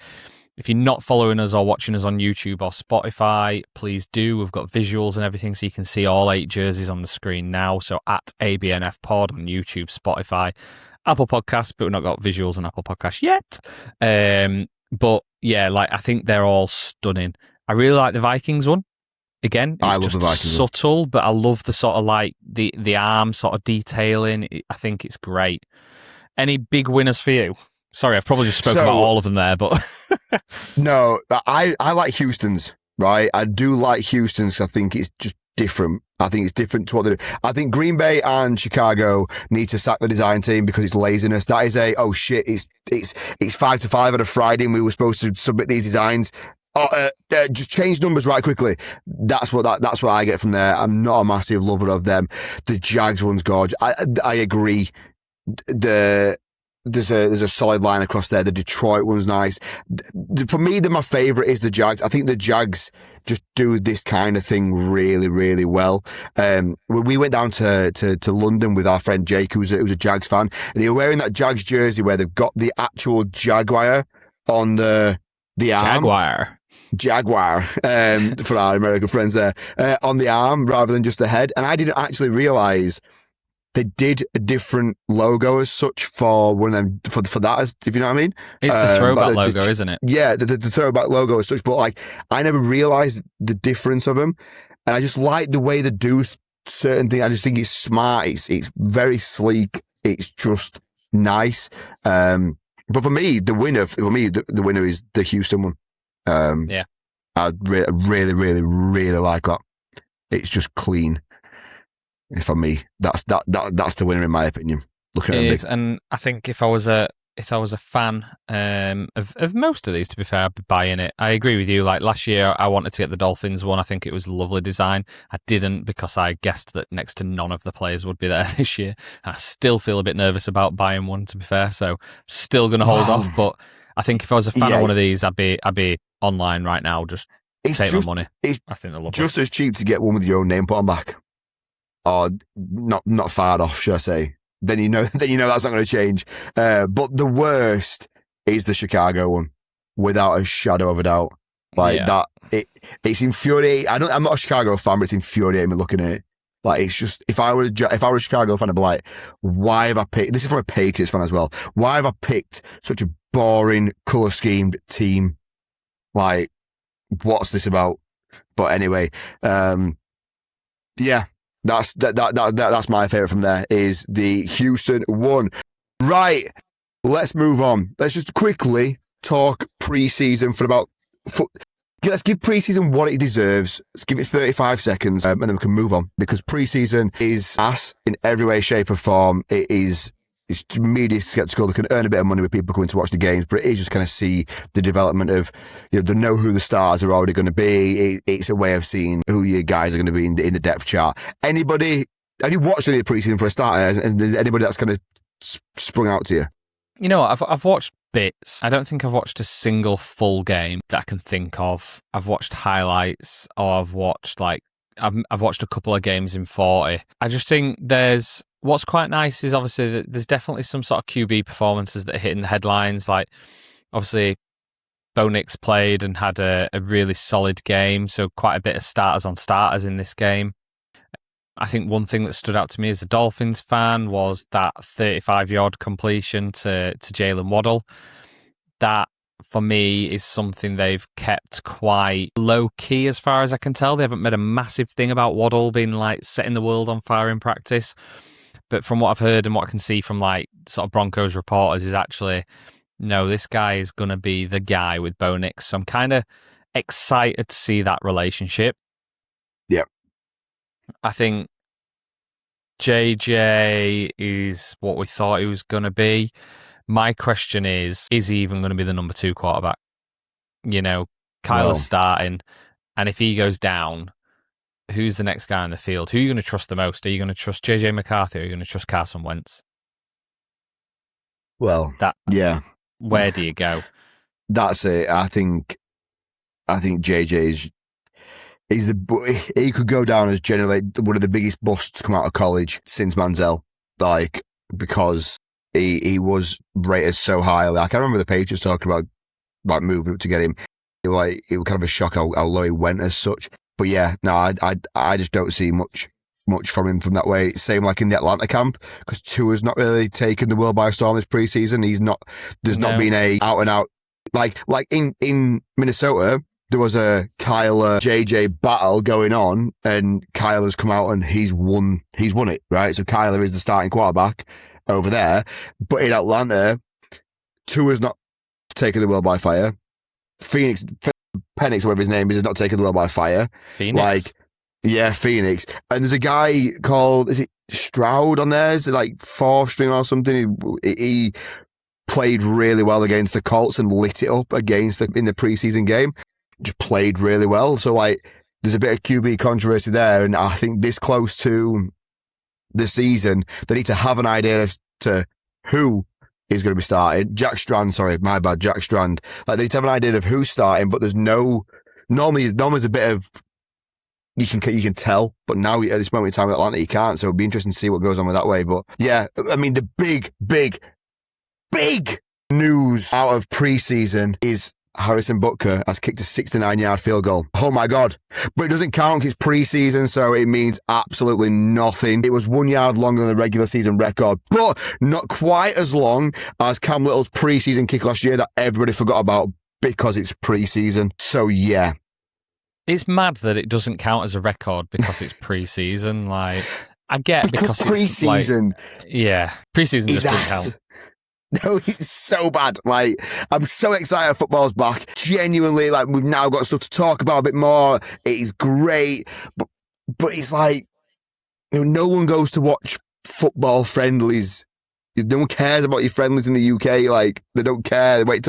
not following us or watching us on YouTube or Spotify, please do. We've got visuals and everything, so you can see all 8 jerseys on the screen now. So at ABNF Pod on YouTube, Spotify, Apple Podcasts, but we've not got visuals on Apple Podcasts yet. But yeah, I think they're all stunning. I really like the Vikings one. Again, it's just subtle, one. But I love the sort of the arm sort of detailing. I think it's great. Any big winners for you? Sorry, I've probably just spoken about all of them there, but no, I like Houston's, right? I do like Houston's. I think it's just different. I think it's different to what they do. I think Green Bay and Chicago need to sack the design team because it's laziness. That is it's 5 to 5 on a Friday and we were supposed to submit these designs. Just change numbers right quickly. That's what I get from there. I'm not a massive lover of them. The Jags one's gorgeous. I agree. There's a solid line across there. The Detroit one's nice. For me, my favourite is the Jags. I think the Jags just do this kind of thing really, really well. We went down to London with our friend Jake, who's a Jags fan, and he was wearing that Jags jersey where they've got the actual Jaguar on the arm. Jaguar, for our American friends there, on the arm rather than just the head. And I didn't actually realise they did a different logo as such for one of them, for that, if you know what I mean. It's the throwback logo, isn't it? Yeah, the throwback logo as such. But I never realised the difference of them. And I just like the way they do certain things. I just think it's smart. It's very sleek. It's just nice. But for me, the winner is the Houston one. I really, really, really like that. It's just clean. For me, that's the winner in my opinion. Looking at it it is, and I think if I was a fan of most of these, to be fair, I'd be buying it. I agree with you. Like last year, I wanted to get the Dolphins one. I think it was a lovely design. I didn't because I guessed that next to none of the players would be there this year. I still feel a bit nervous about buying one, to be fair. So I'm still going to hold off. But I think if I was a fan of one of these, I'd be online right now. Just take my money. I think they're lovely. Just as cheap to get one with your own name put on back. Or not far off, should I say? Then you know that's not going to change. But the worst is the Chicago one, without a shadow of a doubt. That, it's infuriating. I'm not a Chicago fan, but it's infuriating me looking at it. Like it's just if I were a Chicago fan, I'd be like, why have I picked? This is from a Patriots fan as well. Why have I picked such a boring color schemed team? Like, what's this about? But anyway, yeah. That's my favourite from there is the Houston one. Right, let's move on. Let's just quickly talk preseason let's give preseason what it deserves. Let's give it 35 seconds and then we can move on because preseason is ass in every way, shape or form. It's media skeptical. They can earn a bit of money with people coming to watch the games, but it is just kind of see the development of, they know who the stars are already going to be. It's a way of seeing who your guys are going to be in the depth chart. Have you watched any of the preseason for a starter? Is anybody that's kind of sprung out to you? You know what? I've watched bits. I don't think I've watched a single full game that I can think of. I've watched highlights or I've watched a couple of games in 40. I just think what's quite nice is obviously that there's definitely some sort of QB performances that are hitting the headlines. Like obviously Bo Nix played and had a really solid game. So quite a bit of starters on starters in this game. I think one thing that stood out to me as a Dolphins fan was that 35-yard completion to Jalen Waddle. That, for me, is something they've kept quite low-key as far as I can tell. They haven't made a massive thing about Waddle being like setting the world on fire in practice. But from what I've heard and what I can see from like sort of Broncos reporters is actually, no, this guy is going to be the guy with Bo Nix. So I'm kind of excited to see that relationship. Yep. I think JJ is what we thought he was going to be. My question is he even going to be the number 2 quarterback? Kyler's starting, and if he goes down, who's the next guy on the field? Who are you going to trust the most? Are you going to trust JJ McCarthy or are you going to trust Carson Wentz? Well, yeah. Where do you go? That's it. I think JJ he could go down as generally one of the biggest busts to come out of college since Manziel, because he was rated so highly. I can remember the Patriots talking about moving to get him. It was kind of a shock how low he went as such. But yeah, no, I just don't see much from him from that way. Same like in the Atlanta camp, because Tua's not really taken the world by storm this preseason. There's not been a out and out like in Minnesota. There was a Kyler JJ battle going on, and Kyler's come out and he's won it, right? So Kyler is the starting quarterback over there. But in Atlanta, Tua's not taken the world by fire. Penix, or whatever his name is not taking the world by fire. Phoenix. Phoenix. And there's a guy called, is it Stroud on there? Is it like 4th string or something? He played really well against the Colts and lit it up in the preseason game. Just played really well. So there's a bit of QB controversy there. And I think this close to the season, they need to have an idea as to who is going to be starting. Jack Strand. They need to have an idea of who's starting, but there's normally there's a bit of, you can tell, but now at this moment in time with Atlanta, you can't. So it'll be interesting to see what goes on with that way. But yeah, I mean, the big news out of preseason is Harrison Butker has kicked a 69-yard field goal. Oh my God. But it doesn't count, it's preseason, so it means absolutely nothing. It was 1 yard longer than the regular season record, but not quite as long as Cam Little's preseason kick last year that everybody forgot about because it's preseason. So yeah, It's mad that it doesn't count as a record because it's pre-season. Like, I get because pre-season, it's like, pre-season just doesn't count. No, it's so bad. Like, I'm so excited football's back. Genuinely, like, we've now got stuff to talk about a bit more. It is great. But it's like, no one goes to watch football friendlies. No one cares about your friendlies in the UK. Like, they don't care. They wait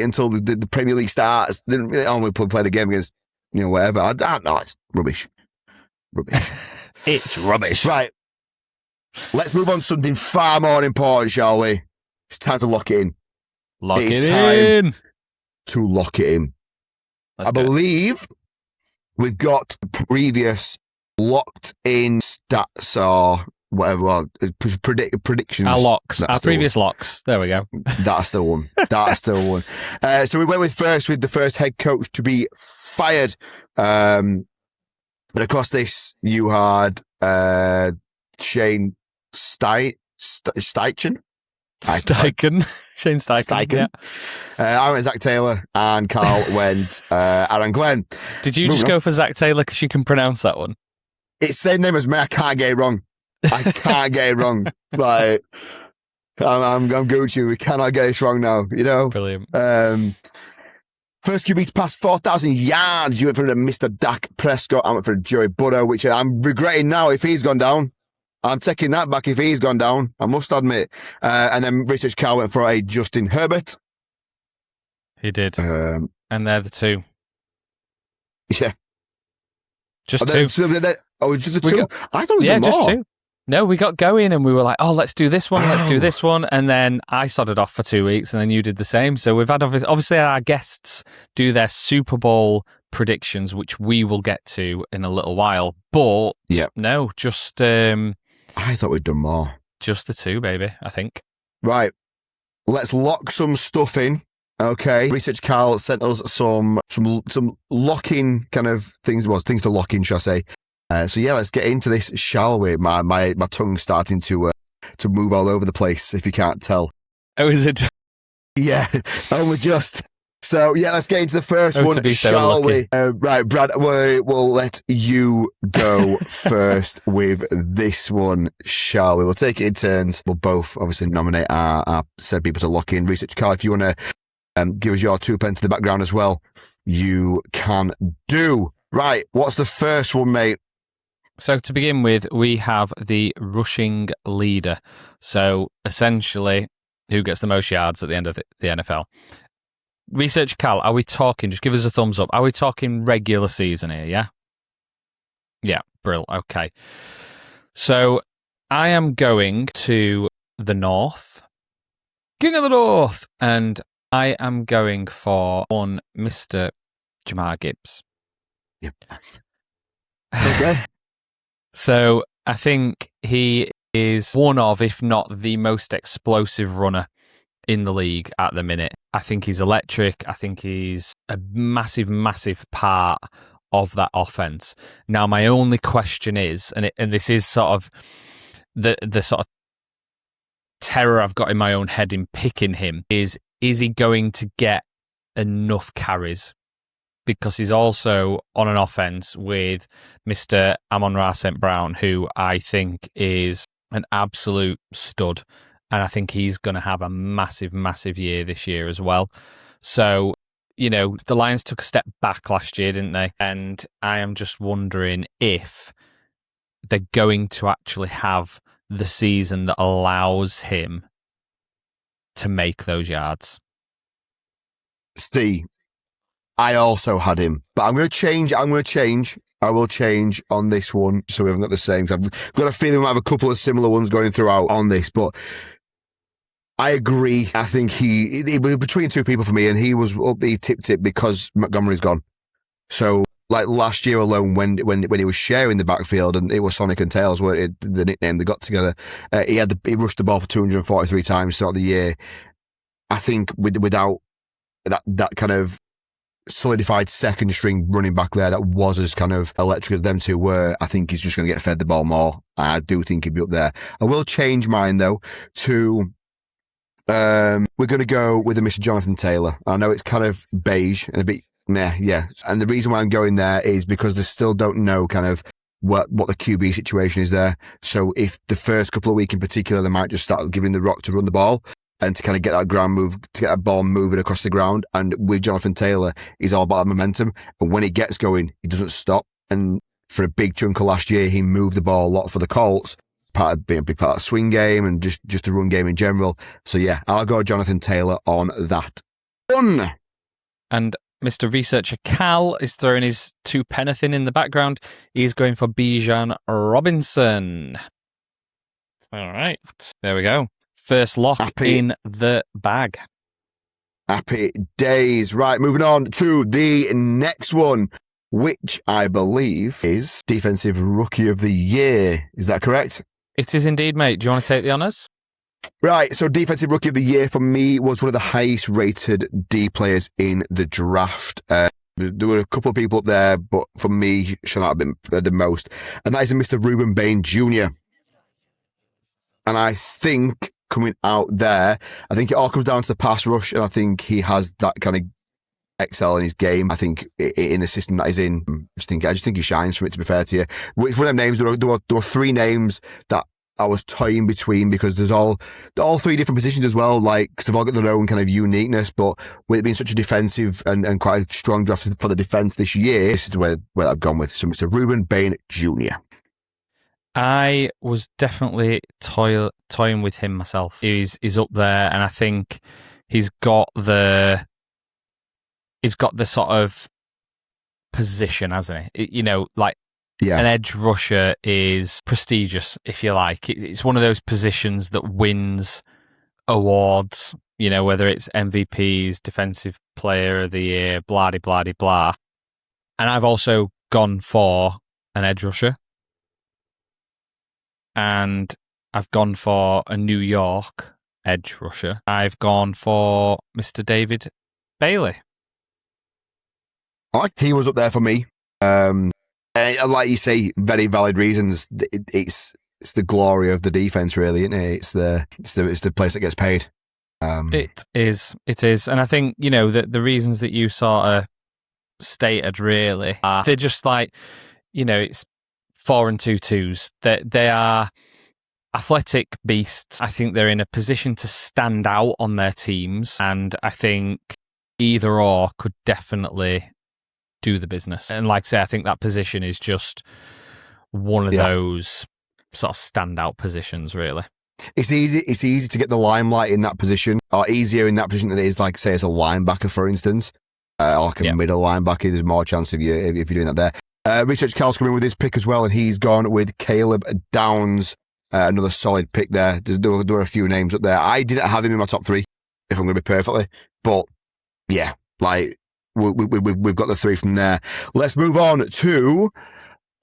until the Premier League starts. They don't really only play the game against, whatever. I don't know. It's rubbish. It's rubbish. Right. Let's move on to something far more important, shall we? It's time to lock it in. Lock it in. To lock it in. I believe we've got previous locked in stats or whatever, predictions. Our locks. Our previous locks. There we go. That's the one. So we went with the first head coach to be fired. But across this, you had Shane Steichen. Shane Steichen. Yeah. I went Zach Taylor and Carl went Aaron Glenn. Did you just go for Zach Taylor because you can pronounce that one? It's the same name as me. I can't get it wrong. Like, I'm Gucci. We cannot get this wrong now, Brilliant. First QB to pass 4,000 yards. You went for Mr. Dak Prescott. I went for Joey Burrow, which I'm regretting now if he's gone down. I'm taking that back if he's gone down, I must admit. And then Research Carl went for a Justin Herbert. He did. And they're the two. Yeah. Just two. Just the two? I thought it was more. Just two. No, we got going and we were like, let's do this one, let's do this one. And then I sodded off for 2 weeks and then you did the same. So we've had, obviously, our guests do their Super Bowl predictions, which we will get to in a little while. But no, just... I thought we'd done more. Just the two, baby, I think. Right. Let's lock some stuff in. Okay. Research Carl sent us some locking kind of things. Well, things to lock in, shall I say. So let's get into this, shall we? My tongue's starting to move all over the place, if you can't tell. Oh, is it? Yeah, only just. So, let's get into the first one, shall we? Right, Brad, we'll let you go first with this one, shall we? We'll take it in turns. We'll both obviously nominate our said people to lock in. Research Carl, if you want to give us your 2 pence to the background as well, you can do. Right, what's the first one, mate? So to begin with, we have the rushing leader. So essentially, who gets the most yards at the end of the NFL? Research Cal, are we talking, just give us a thumbs up, are we talking regular season here, yeah? Yeah, brill, okay. So I am going to the North, King of the North, and I am going for one Mr. Jamar Gibbs. Yep. Okay. So I think he is one of, if not the most explosive runner in the league at the minute. I think he's electric. I think he's a massive, massive part of that offense. Now, my only question is, and this is sort of the sort of terror I've got in my own head in picking him, is he going to get enough carries? Because he's also on an offense with Mr. Amon-Ra St. Brown, who I think is an absolute stud. And I think he's going to have a massive, massive year this year as well. So, the Lions took a step back last year, didn't they? And I am just wondering if they're going to actually have the season that allows him to make those yards. Steve, I also had him, but I'm going to change. I will change on this one, so we haven't got the same. I've got a feeling we might have a couple of similar ones going throughout on this, but I agree. I think he was between two people for me, and he was up the tip because Montgomery's gone. So, like last year alone, when he was sharing the backfield, and it was Sonic and Tails, were the nickname they got together. He rushed the ball for 243 times throughout the year. I think without that kind of solidified second string running back there that was as kind of electric as them two were, I think he's just going to get fed the ball more. I do think he'll be up there. I will change mine though to we're going to go with a Mr. Jonathan Taylor. I know it's kind of beige and a bit Yeah. And the reason why I'm going there is because they still don't know kind of what the QB situation is there. So if the first couple of weeks in particular, they might just start giving the rock to run the ball and to kind of get that ground move, to get that ball moving across the ground. And with Jonathan Taylor, he's all about that momentum. And when he gets going, he doesn't stop. And for a big chunk of last year, he moved the ball a lot for the Colts, being a big part of the swing game and just the run game in general. So yeah, I'll go Jonathan Taylor on that one. And Mr. Researcher Cal is throwing his 2 penneth in the background. He's going for Bijan Robinson. All right, there we go. First lock in the bag. Happy days. Right, moving on to the next one, which I believe is Defensive Rookie of the Year. Is that correct? It is indeed, mate. Do you want to take the honours? Right, so Defensive Rookie of the Year for me was one of the highest rated D players in the draft. There were a couple of people up there, but for me, should not have been the most. And that is Mr. Ruben Bain Jr. And I think coming out there, I think it all comes down to the pass rush, and I think he has that kind of excel in his game. I think in the system that he's in, I just think he shines from it, to be fair to you. One of them names, there were 3 names that I was toying between, because they're all 3 different positions as well, like, because they've all got their own kind of uniqueness, but with it being such a defensive and quite a strong draft for the defense this year, this is where I've gone with. So Mr. Ruben Bain Jr. I was definitely toying with him myself. He's up there, and I think he's got the sort of position, hasn't he? You know, like, an edge rusher is prestigious, if you like. It's one of those positions that wins awards, you know, whether it's MVPs, Defensive Player of the Year, blah, blah, blah, blah. And I've also gone for an edge rusher. And I've gone for a New York edge rusher. I've gone for Mr. David Bailey. He was up there for me. And like you say, very valid reasons. It's the glory of the defense, really, isn't it? It's the place that gets paid. It is, and I think, you know, the reasons that you sort of stated really are, they're just like, you know, it's 4 and 2 twos. They are athletic beasts. I think they're in a position to stand out on their teams, and I think either or could definitely do the business. And like I say, I think that position is just one of those sort of standout positions, really. It's easy to get the limelight in that position, or easier in that position than it is, like, say, as a linebacker, for instance, or like a middle linebacker. There's more chance of you if you're doing that there. Research Cal's coming with his pick as well, and he's gone with Caleb Downs. Another solid pick there. There were a few names up there. I didn't have him in my top 3, if I'm going to be perfectly, but yeah, like, we've got the 3 from there. Let's move on to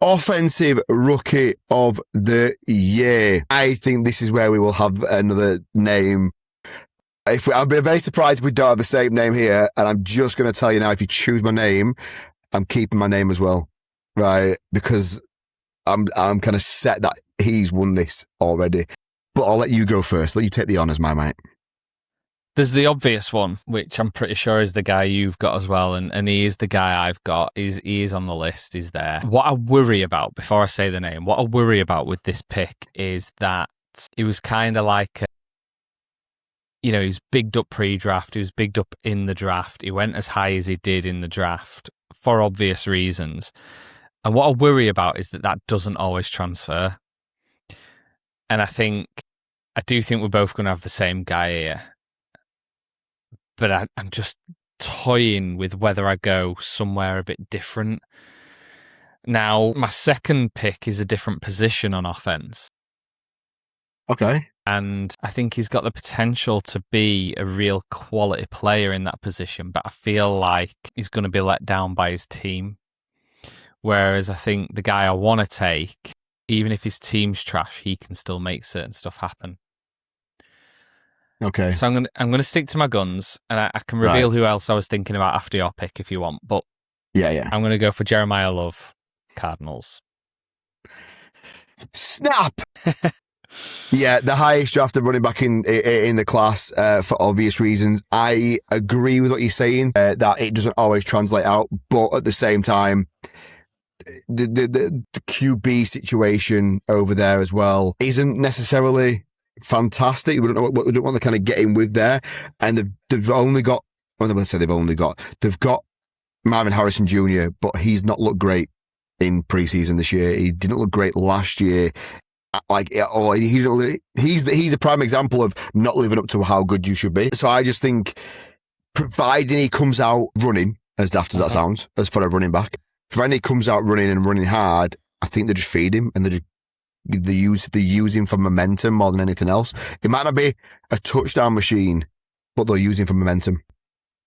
Offensive Rookie of the Year. I think this is where we will have another name. I'll be very surprised if we don't have the same name here, and I'm just going to tell you now, if you choose my name, I'm keeping my name as well, right? Because I'm kind of set that he's won this already. But I'll let you go first. Let you take the honours, my mate. There's the obvious one, which I'm pretty sure is the guy you've got as well, and he is the guy I've got. He is on the list, he's there. What I worry about, before I say the name, what I worry about with this pick is that it was kind of like, you know, he was bigged up pre-draft, he was bigged up in the draft, he went as high as he did in the draft for obvious reasons. And what I worry about is that doesn't always transfer. And I do think we're both going to have the same guy here. But I'm just toying with whether I go somewhere a bit different. Now, my second pick is a different position on offense. Okay. And I think he's got the potential to be a real quality player in that position, but I feel like he's going to be let down by his team. Whereas I think the guy I want to take, even if his team's trash, he can still make certain stuff happen. Okay. So I'm going to stick to my guns, and I can reveal who else I was thinking about after your pick if you want. But yeah, I'm going to go for Jeremiah Love, Cardinals. Snap! Yeah, the highest drafted running back in the class for obvious reasons. I agree with what you're saying, that it doesn't always translate out, but at the same time, the QB situation over there as well isn't necessarily fantastic. We don't know what we don't want to kind of get in with there, and they've only got. Well, let's say they've got Marvin Harrison Jr., but he's not looked great in preseason this year. He didn't look great last year. He's a prime example of not living up to how good you should be. So I just think, providing he comes out running, as daft as that sounds, as for a running back, providing he comes out running and running hard, I think they just feed him and they use him for momentum more than anything else. It might not be a touchdown machine, but they'll use him for momentum.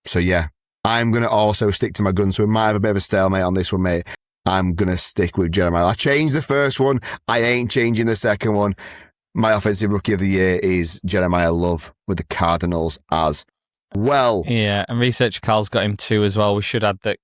So yeah, I'm going to also stick to my guns. So we might have a bit of a stalemate on this one, mate. I'm going to stick with Jeremiah. I changed the first one. I ain't changing the second one. My offensive rookie of the year is Jeremiah Love with the Cardinals as well. Yeah, and Research Carl's got him too as well. We should add that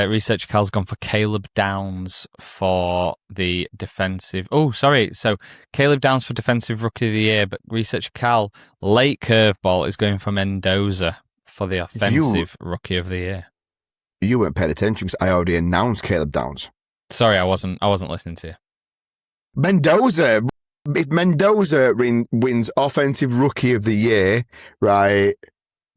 Research Carl's gone for Caleb Downs for the defensive. Oh, sorry. So Caleb Downs for defensive rookie of the year, but Research Carl, late curveball, is going for Mendoza for the offensive rookie of the year. You weren't paying attention because I already announced Caleb Downs. Sorry, I wasn't listening to you. Mendoza. If Mendoza wins offensive rookie of the year, right,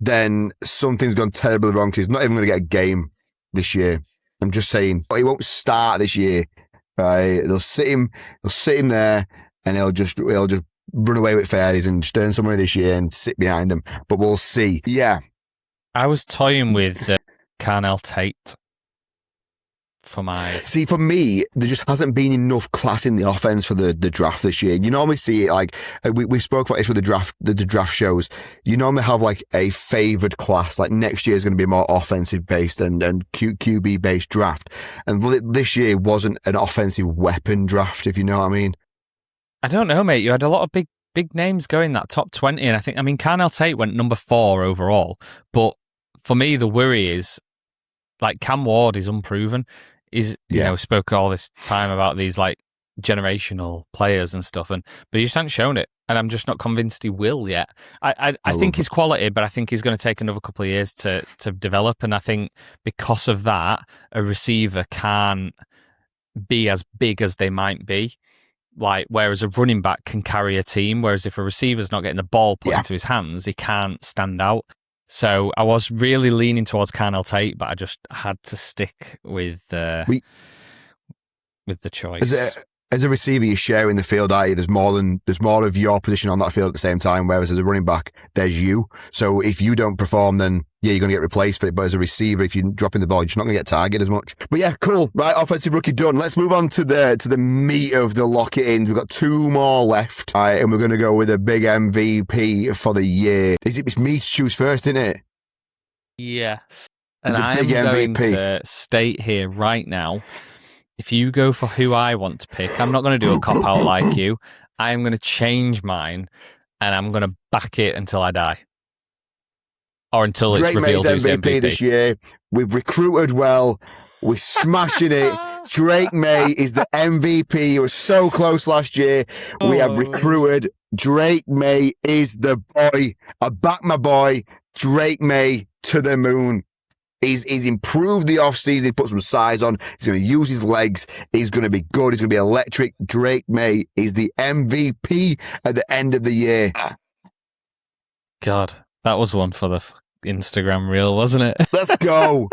then something's gone terribly wrong because he's not even going to get a game this year. I'm just saying. But he won't start this year, right? They'll sit him there, and he'll just run away with fairies and just earn some money this year and sit behind him. But we'll see. Yeah. I was toying with Carnell Tate for my... See, for me, there just hasn't been enough class in the offense for the draft this year. You normally see it like, we spoke about this with the draft shows. You normally have like a favoured class, like next year is going to be more offensive based and QB based draft. And this year wasn't an offensive weapon draft, if you know what I mean. I don't know, mate. You had a lot of big names going that top 20. And I mean, Carnell Tate went number 4 overall. But for me, the worry is, like, Cam Ward is unproven. You know, we spoke all this time about these like generational players and stuff, but he just hasn't shown it, and I'm just not convinced he will yet. I think he's quality, but I think he's going to take another couple of years to develop, and I think because of that, a receiver can't be as big as they might be. Like, whereas a running back can carry a team, whereas if a receiver's not getting the ball put into his hands, he can't stand out. So I was really leaning towards Carnell Tate, but I just had to stick with the choice. As a receiver, you're sharing the field, aren't you? There's more of your position on that field at the same time, whereas as a running back, there's you. So if you don't perform, then yeah, you're going to get replaced for it. But as a receiver, if you're dropping the ball, you're just not going to get targeted as much. But yeah, cool. Right, offensive rookie done. Let's move on to the meat of the lock-it-ins. We've got 2 more left, right, and we're going to go with a big MVP for the year. It's me to choose first, isn't it? Yes. And I am going to state here right now, if you go for who I want to pick, I'm not going to do a cop-out like you. I am going to change mine, and I'm going to back it until I die. Or until it's revealed who's MVP this year. We've recruited well. We're smashing it. Drake May is the MVP. He was so close last year. We have recruited. Drake May is the boy. I back my boy, Drake May, to the moon. He's improved the offseason. He put some size on. He's going to use his legs. He's going to be good. He's going to be electric. Drake May is the MVP at the end of the year. God, that was one for the Instagram reel, wasn't it? Let's go.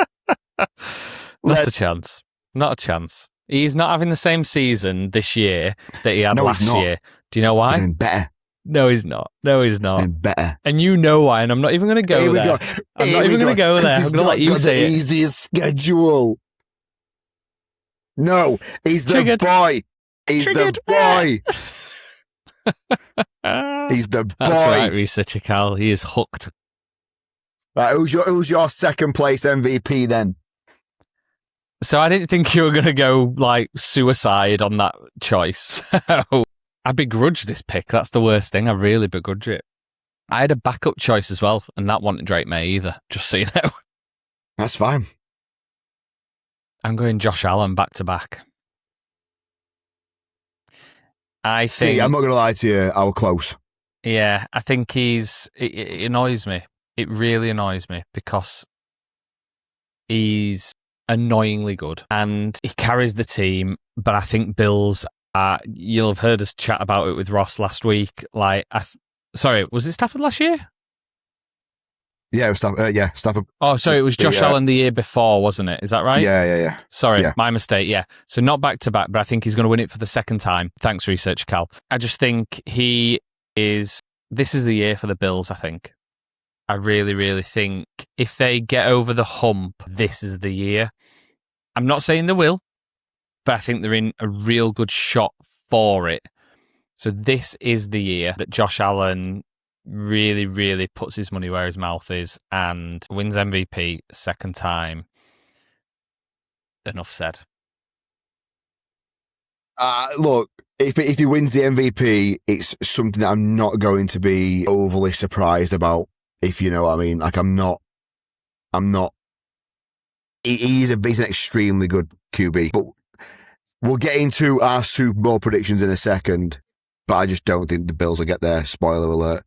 Not a chance. Not a chance. He's not having the same season this year that he had last year. Do you know why? He's been better. No, he's not. No, he's not. And better. And you know why, and I'm not even going to go there. I'm not even going to go there. I'm going to let you say it. He's the schedule. No, he's Triggered. The boy. He's Triggered. The boy. He's the boy. That's right, researcher Cal. He is hooked. Right, who's your second place MVP then? So I didn't think you were going to go like suicide on that choice. I begrudge this pick. That's the worst thing. I really begrudge it. I had a backup choice as well, and that wasn't Drake May either, just so you know. That's fine. I'm going Josh Allen back to back. I think. See, I'm not going to lie to you. I was close. Yeah, I think it annoys me. It really annoys me because he's annoyingly good and he carries the team. But I think Bills you'll have heard us chat about it with Ross last week. Like, sorry, was it Stafford last year? Yeah, it was Stafford. Oh, sorry, it was Josh Allen the year before, wasn't it? Is that right? Yeah. Sorry, my mistake, yeah. So not back-to-back, but I think he's going to win it for the second time. Thanks, Research Cal. I just think this is the year for the Bills, I think. I really, really think if they get over the hump, this is the year. I'm not saying they will, but I think they're in a real good shot for it. So this is the year that Josh Allen really, really puts his money where his mouth is and wins MVP second time. Enough said. Look, if he wins the MVP, it's something that I'm not going to be overly surprised about, if you know what I mean. Like, I'm not. He's an extremely good QB, but we'll get into our Super Bowl predictions in a second, but I just don't think the Bills will get there. Spoiler alert.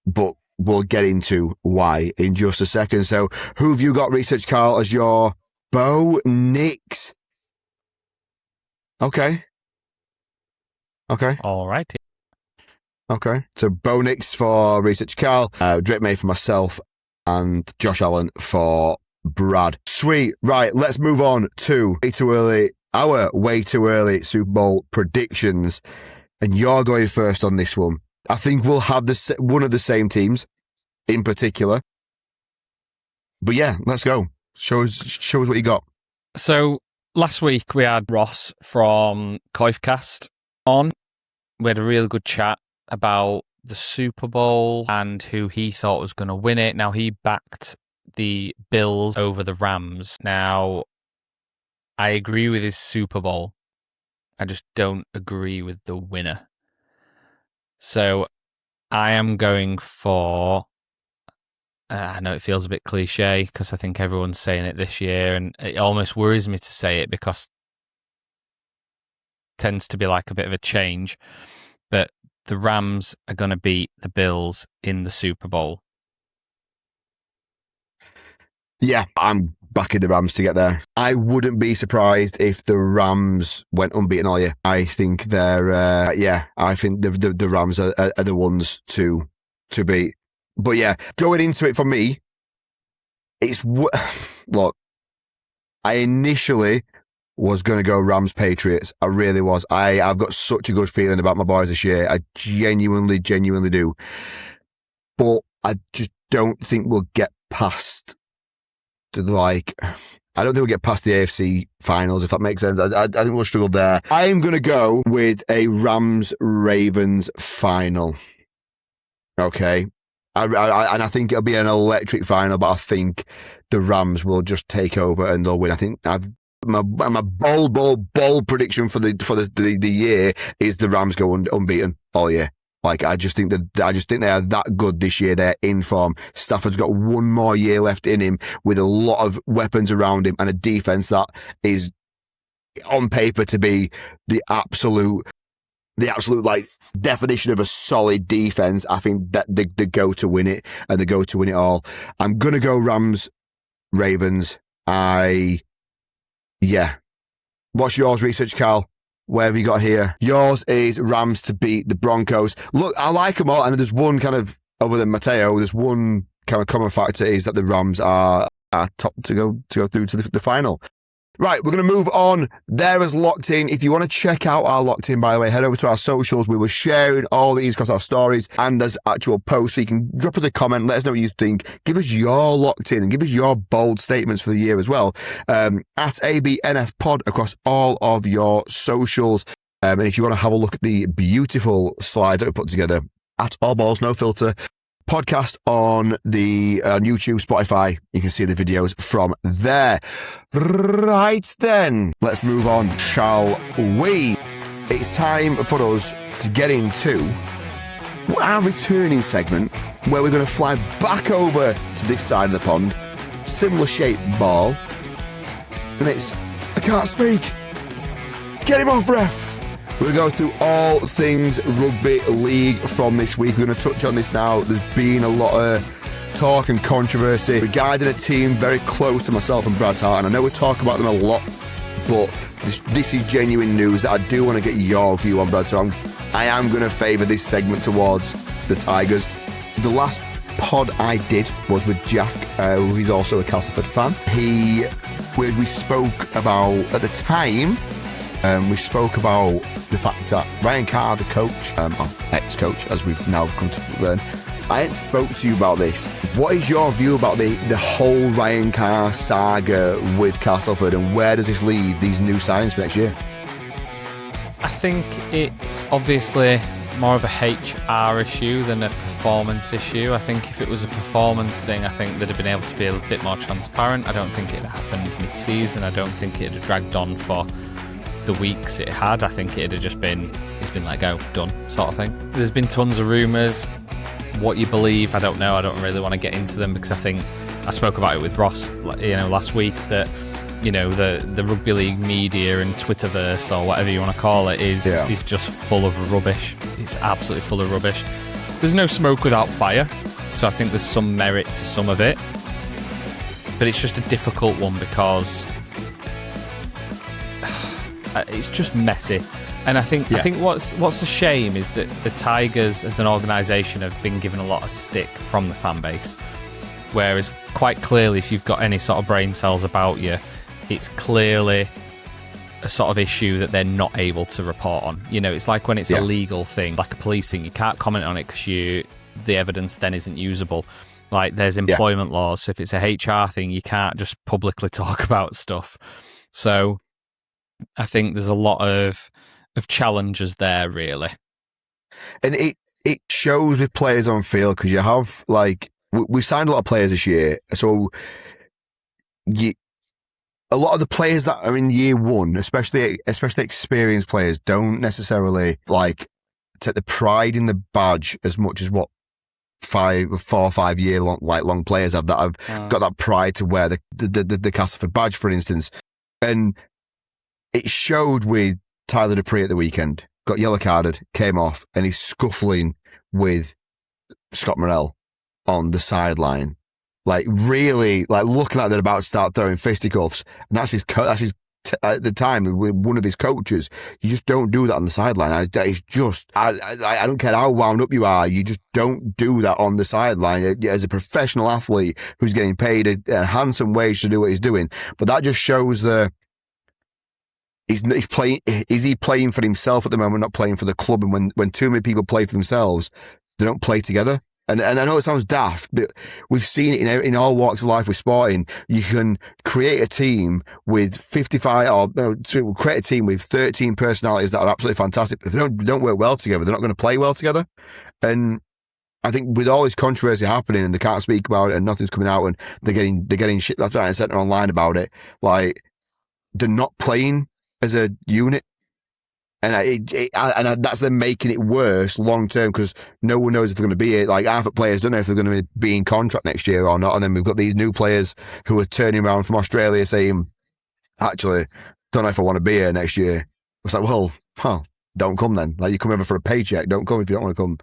But we'll get into why in just a second. So, who have you got, Research Carl, as your Bo Nix? Okay. All right. Okay. So, Bo Nix for Research Carl, Drake May for myself, and Josh Allen for Brad. Sweet. Right, let's move on to our way too early Super Bowl predictions. And you're going first on this one. I think we'll have one of the same teams in particular. But yeah, let's go. Show us what you got. So last week we had Ross from Coifcast on. We had a really good chat about the Super Bowl and who he thought was going to win it. Now, he backed the Bills over the Rams. Now, I agree with his Super Bowl. I just don't agree with the winner. So I am going for, I know it feels a bit cliche because I think everyone's saying it this year and it almost worries me to say it because it tends to be like a bit of a change. But the Rams are going to beat the Bills in the Super Bowl. Yeah, I'm backing the Rams to get there. I wouldn't be surprised if the Rams went unbeaten all year. I think I think the Rams are the ones to beat. But yeah, going into it for me, look, I initially was going to go Rams Patriots. I really was. I've got such a good feeling about my boys this year. I genuinely do. But I just don't think we'll get past I don't think we'll get past the AFC finals, if that makes sense. I think we'll struggle there. I am going to go with a Rams-Ravens final. Okay. And I think it'll be an electric final, but I think the Rams will just take over and they'll win. I think my bold prediction for the year is the Rams go unbeaten all year. Like, I just think they are that good this year. They're in form. Stafford's got one more year left in him with a lot of weapons around him and a defense that is on paper to be the absolute like definition of a solid defense. I think that they go to win it and they go to win it all. I'm going to go Rams, Ravens. What's yours, Research Carl? Where have you got here? Yours is Rams to beat the Broncos. Look, I like them all, and there's one kind of, other than Mateo, there's one kind of common factor is that the Rams are top to go through to the final. Right, we're going to move on. There is Locked In. If you want to check out our Locked In, by the way, head over to our socials. We were sharing all these across our stories and as actual posts. So you can drop us a comment, let us know what you think. Give us your Locked In and give us your bold statements for the year as well. At ABNF Pod across all of your socials. And if you want to have a look at the beautiful slides that we put together at All Balls No Filter podcast on the YouTube, Spotify, you can see the videos from there. Right then, let's move on, shall we? It's time for us to get into our returning segment where we're going to fly back over to this side of the pond, similar shaped ball, and it's, I can't speak, get him off, ref. We're going to go through all things rugby league from this week. We're going to touch on this now. There's been a lot of talk and controversy regarding a team very close to myself and Brad's heart, and I know we talk about them a lot, but this is genuine news that I do want to get your view on, Brad. So I am going to favour this segment towards the Tigers. The last pod I did was with Jack, who's also a Castleford fan. We spoke about, at the time, we spoke about the fact that Ryan Carr, the coach, or ex-coach, as we've now come to learn, I hadn't spoke to you about this. What is your view about the whole Ryan Carr saga with Castleford, and where does this leave these new signings for next year? I think it's obviously more of a HR issue than a performance issue. I think if it was a performance thing, I think they'd have been able to be a bit more transparent. I don't think it happened mid-season. I don't think it'd have dragged on for the weeks it had. I think it'd have just been, it's been let go, done, sort of thing. There's been tons of rumours. What you believe, I don't know. I don't really want to get into them because I think I spoke about it with Ross, last week, that the rugby league media and Twitterverse, or whatever you want to call it, is just full of rubbish. It's absolutely full of rubbish. There's no smoke without fire, so I think there's some merit to some of it, but it's just a difficult one because it's just messy. And I think what's a shame is that the Tigers as an organisation have been given a lot of stick from the fan base, whereas quite clearly, if you've got any sort of brain cells about you, it's clearly a sort of issue that they're not able to report on. It's like when it's a legal thing, like a policing, you can't comment on it because the evidence then isn't usable. Like there's employment laws, so if it's a HR thing, you can't just publicly talk about stuff. So I think there's a lot of challenges there, really. And it shows with players on field, because you have, we've signed a lot of players this year, so a lot of the players that are in year one, especially experienced players, don't necessarily take the pride in the badge as much as what 4 or 5 year long players have that have got that pride to wear the Castleford badge, for instance. And it showed with Tyler Dupree at the weekend. Got yellow carded, came off, and he's scuffling with Scott Morrell on the sideline. Really, looking like they're about to start throwing fisticuffs. And that's his at the time, with one of his coaches. You just don't do that on the sideline. I don't care how wound up you are, you just don't do that on the sideline as a professional athlete who's getting paid a handsome wage to do what he's doing. But that just shows he's playing. Is he playing for himself at the moment, not playing for the club? And when too many people play for themselves, they don't play together. And I know it sounds daft, but we've seen it in all walks of life with sporting. You can create a team with 55, create a team with 13 personalities that are absolutely fantastic. If they don't work well together, they're not going to play well together. And I think with all this controversy happening, and they can't speak about it, and nothing's coming out, and they're getting shit left, right, and centre online about it, they're not playing as a unit. And that's them making it worse long term, because no one knows if they're going to be it. Half the players don't know if they're going to be in contract next year or not. And then we've got these new players who are turning around from Australia saying, actually, don't know if I want to be here next year. It's well, don't come then. You come over for a paycheck. Don't come if you don't want to come.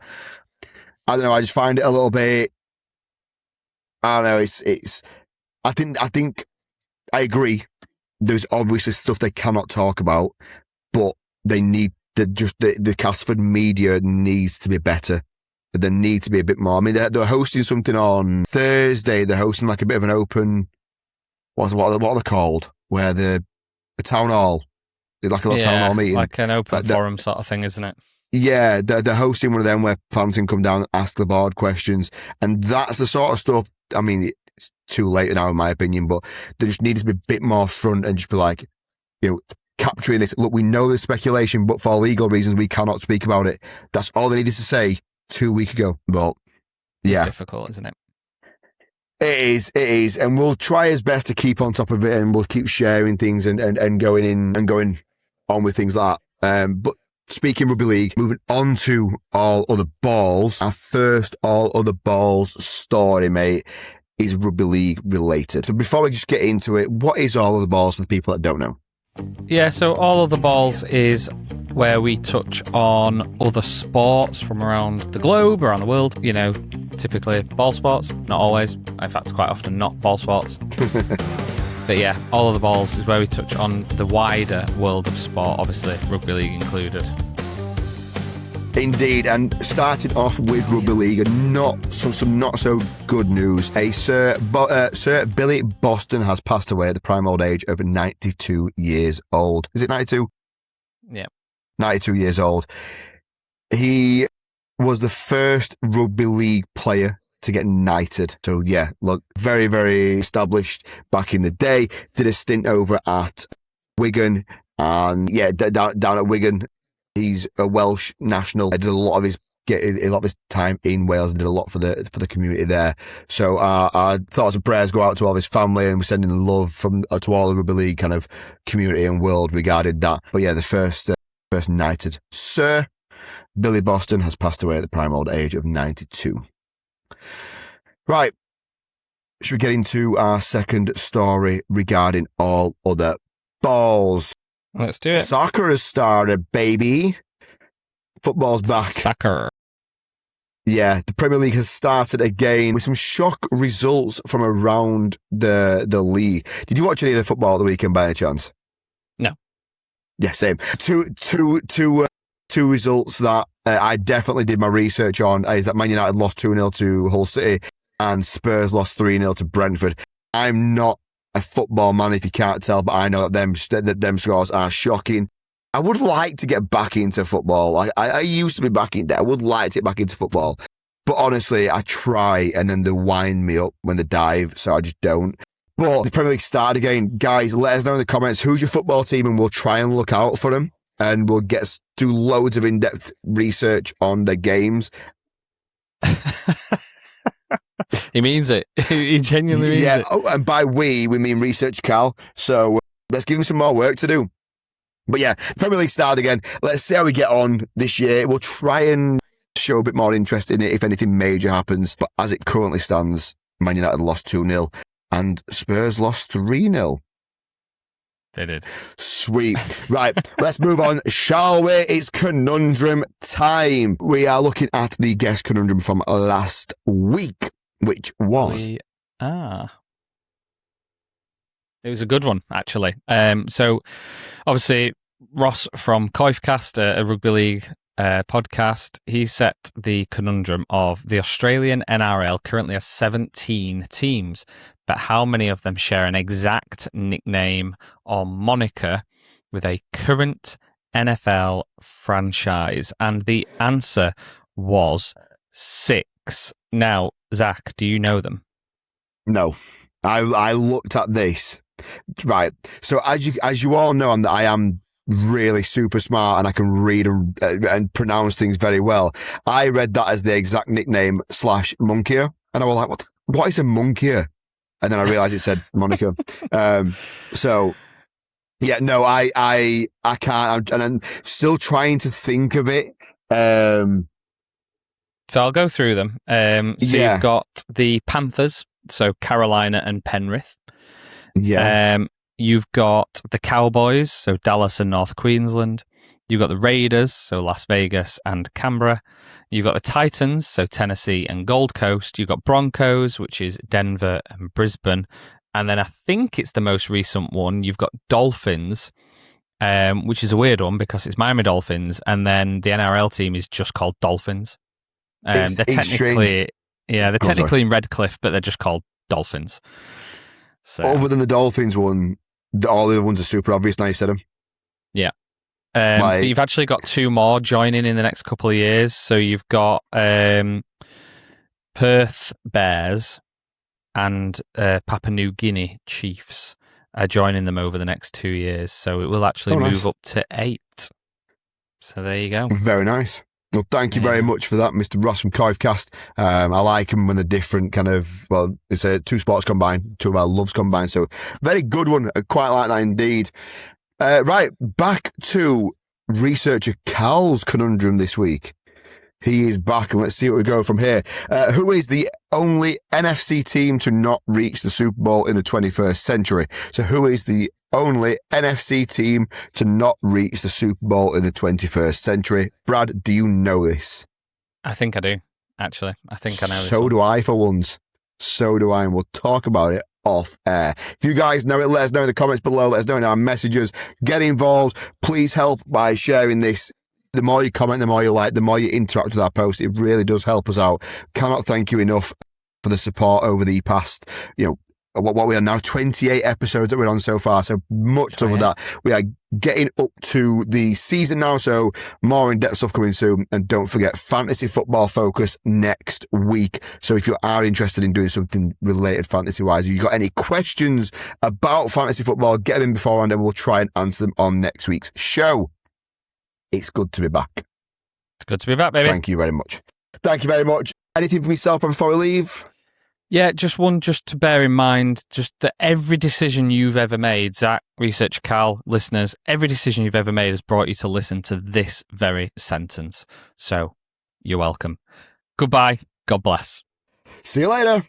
I don't know. I just find it a little bit. I don't know. I think I agree. There's obviously stuff they cannot talk about, but they need the Castleford media needs to be better. There needs to be a bit more. I mean, they're hosting something on Thursday. They're hosting a bit of an open. What are they called? Where the town hall, like a little town hall meeting, like an open forum sort of thing, isn't it? Yeah, they're hosting one of them where fans can come down and ask the board questions, and that's the sort of stuff. I mean, it's too late now, in my opinion, but they just need to be a bit more front and just be capturing this. Look, we know there's speculation, but for legal reasons, we cannot speak about it. That's all they needed to say 2 weeks ago. But it's difficult, isn't it? It is. And we'll try his best to keep on top of it, and we'll keep sharing things and going on with things like that. But speaking rugby league, moving on to all other balls. Our first all other balls story, mate, is rugby league related. So before we just get into it, what is all other balls for the people that don't know? Yeah, so all of the balls is where we touch on other sports from around the globe, around the world. You know, typically ball sports, not always. In fact, quite often not ball sports. But yeah, all of the balls is where we touch on the wider world of sport, obviously rugby league included. Indeed, and starting off with rugby league, and some not so good news. Sir Billy Boston has passed away at the prime old age of 92 years old. Is it 92? Yeah, 92 years old. He was the first rugby league player to get knighted. So yeah, look, very, very established back in the day. Did a stint over at Wigan, and yeah, down at Wigan. He's a Welsh national. He did a lot of his time in Wales and did a lot for the community there. So our thoughts and prayers go out to all of his family, and we're sending love to all the rugby league kind of community and world regarding that. But yeah, the first knighted Sir Billy Boston has passed away at the prime old age of 92. Right, should we get into our second story regarding all other balls? Let's do it. Soccer has started, baby. Football's back. Soccer. Yeah, the Premier League has started again with some shock results from around the league. Did you watch any of the football at the weekend by any chance? No. Yeah, same. Two results that I definitely did my research on is that Man United lost 2-0 to Hull City and Spurs lost 3-0 to Brentford. I'm not a football man, if you can't tell, but I know that them scores are shocking. I would like to get back into football. I used to be back in there. I would like to get back into football. But honestly, I try and then they wind me up when they dive, so I just don't. But the Premier League started again. Guys, let us know in the comments who's your football team and we'll try and look out for them. And we'll do loads of in-depth research on their games. He means it. He genuinely means it. Oh, and by we mean Research Cal. So let's give him some more work to do. But yeah, Premier League started again. Let's see how we get on this year. We'll try and show a bit more interest in it if anything major happens. But as it currently stands, Man United lost 2-0 and Spurs lost 3-0. They did. Sweet. Right, let's move on, shall we? It's Conundrum time. We are looking at the guest conundrum from last week, which was... It was a good one, actually. So, obviously, Ross from Coifcast, a rugby league podcast, he set the conundrum of the Australian NRL currently has 17 teams, but how many of them share an exact nickname or moniker with a current NFL franchise? And the answer was 6. Now, Zach, do you know them? No. I looked at this. Right. So as you all know, I am really super smart and I can read and pronounce things very well. I read that as the exact nickname / monkier, and I was like, what is a monkier? And then I realized it said moniker. So yeah, no, I can't, and I'm still trying to think of it. So I'll go through them. You've got the Panthers, so Carolina and Penrith. Yeah. You've got the Cowboys, so Dallas and North Queensland. You've got the Raiders, so Las Vegas and Canberra. You've got the Titans, so Tennessee and Gold Coast. You've got Broncos, which is Denver and Brisbane. And then I think it's the most recent one. You've got Dolphins, which is a weird one because it's Miami Dolphins. And then the NRL team is just called Dolphins. They're technically in Redcliffe, but they're just called Dolphins. So, other than the Dolphins one, all the other ones are super obvious. Now you said them. Yeah. But you've actually got 2 more joining in the next couple of years. So you've got Perth Bears and Papua New Guinea Chiefs are joining them over the next 2 years. So it will actually move up to 8. So there you go. Very nice. Well, thank you very much for that, Mr. Ross from Coifcast. I like them when they're different kind of, well, it's 2 sports combined, 2 of our loves combined. So very good one. I quite like that indeed. Right, back to researcher Cal's conundrum this week. He is back, and let's see where we go from here. Who is the only NFC team to not reach the Super Bowl in the 21st century? So who is the only NFC team to not reach the Super Bowl in the 21st century? Brad, do you know this? I think I do, actually. I think I know this. So do I, for once. So do I, and we'll talk about it off air. If you guys know it, let us know in the comments below. Let us know in our messages. Get involved. Please help by sharing this. The more you comment, the more you like, the more you interact with our posts. It really does help us out. Cannot thank you enough for the support over the past, what we are now, 28 episodes that we're on so far. So much over that. We are getting up to the season now, so more in-depth stuff coming soon. And don't forget, fantasy football focus next week. So if you are interested in doing something related fantasy-wise, if you've got any questions about fantasy football, get them in beforehand and we'll try and answer them on next week's show. It's good to be back. It's good to be back, baby. Thank you very much. Thank you very much. Anything for myself before we leave? Yeah, just to bear in mind, just that every decision you've ever made, Zach, Research Cal, listeners, every decision you've ever made has brought you to listen to this very sentence. So, you're welcome. Goodbye. God bless. See you later.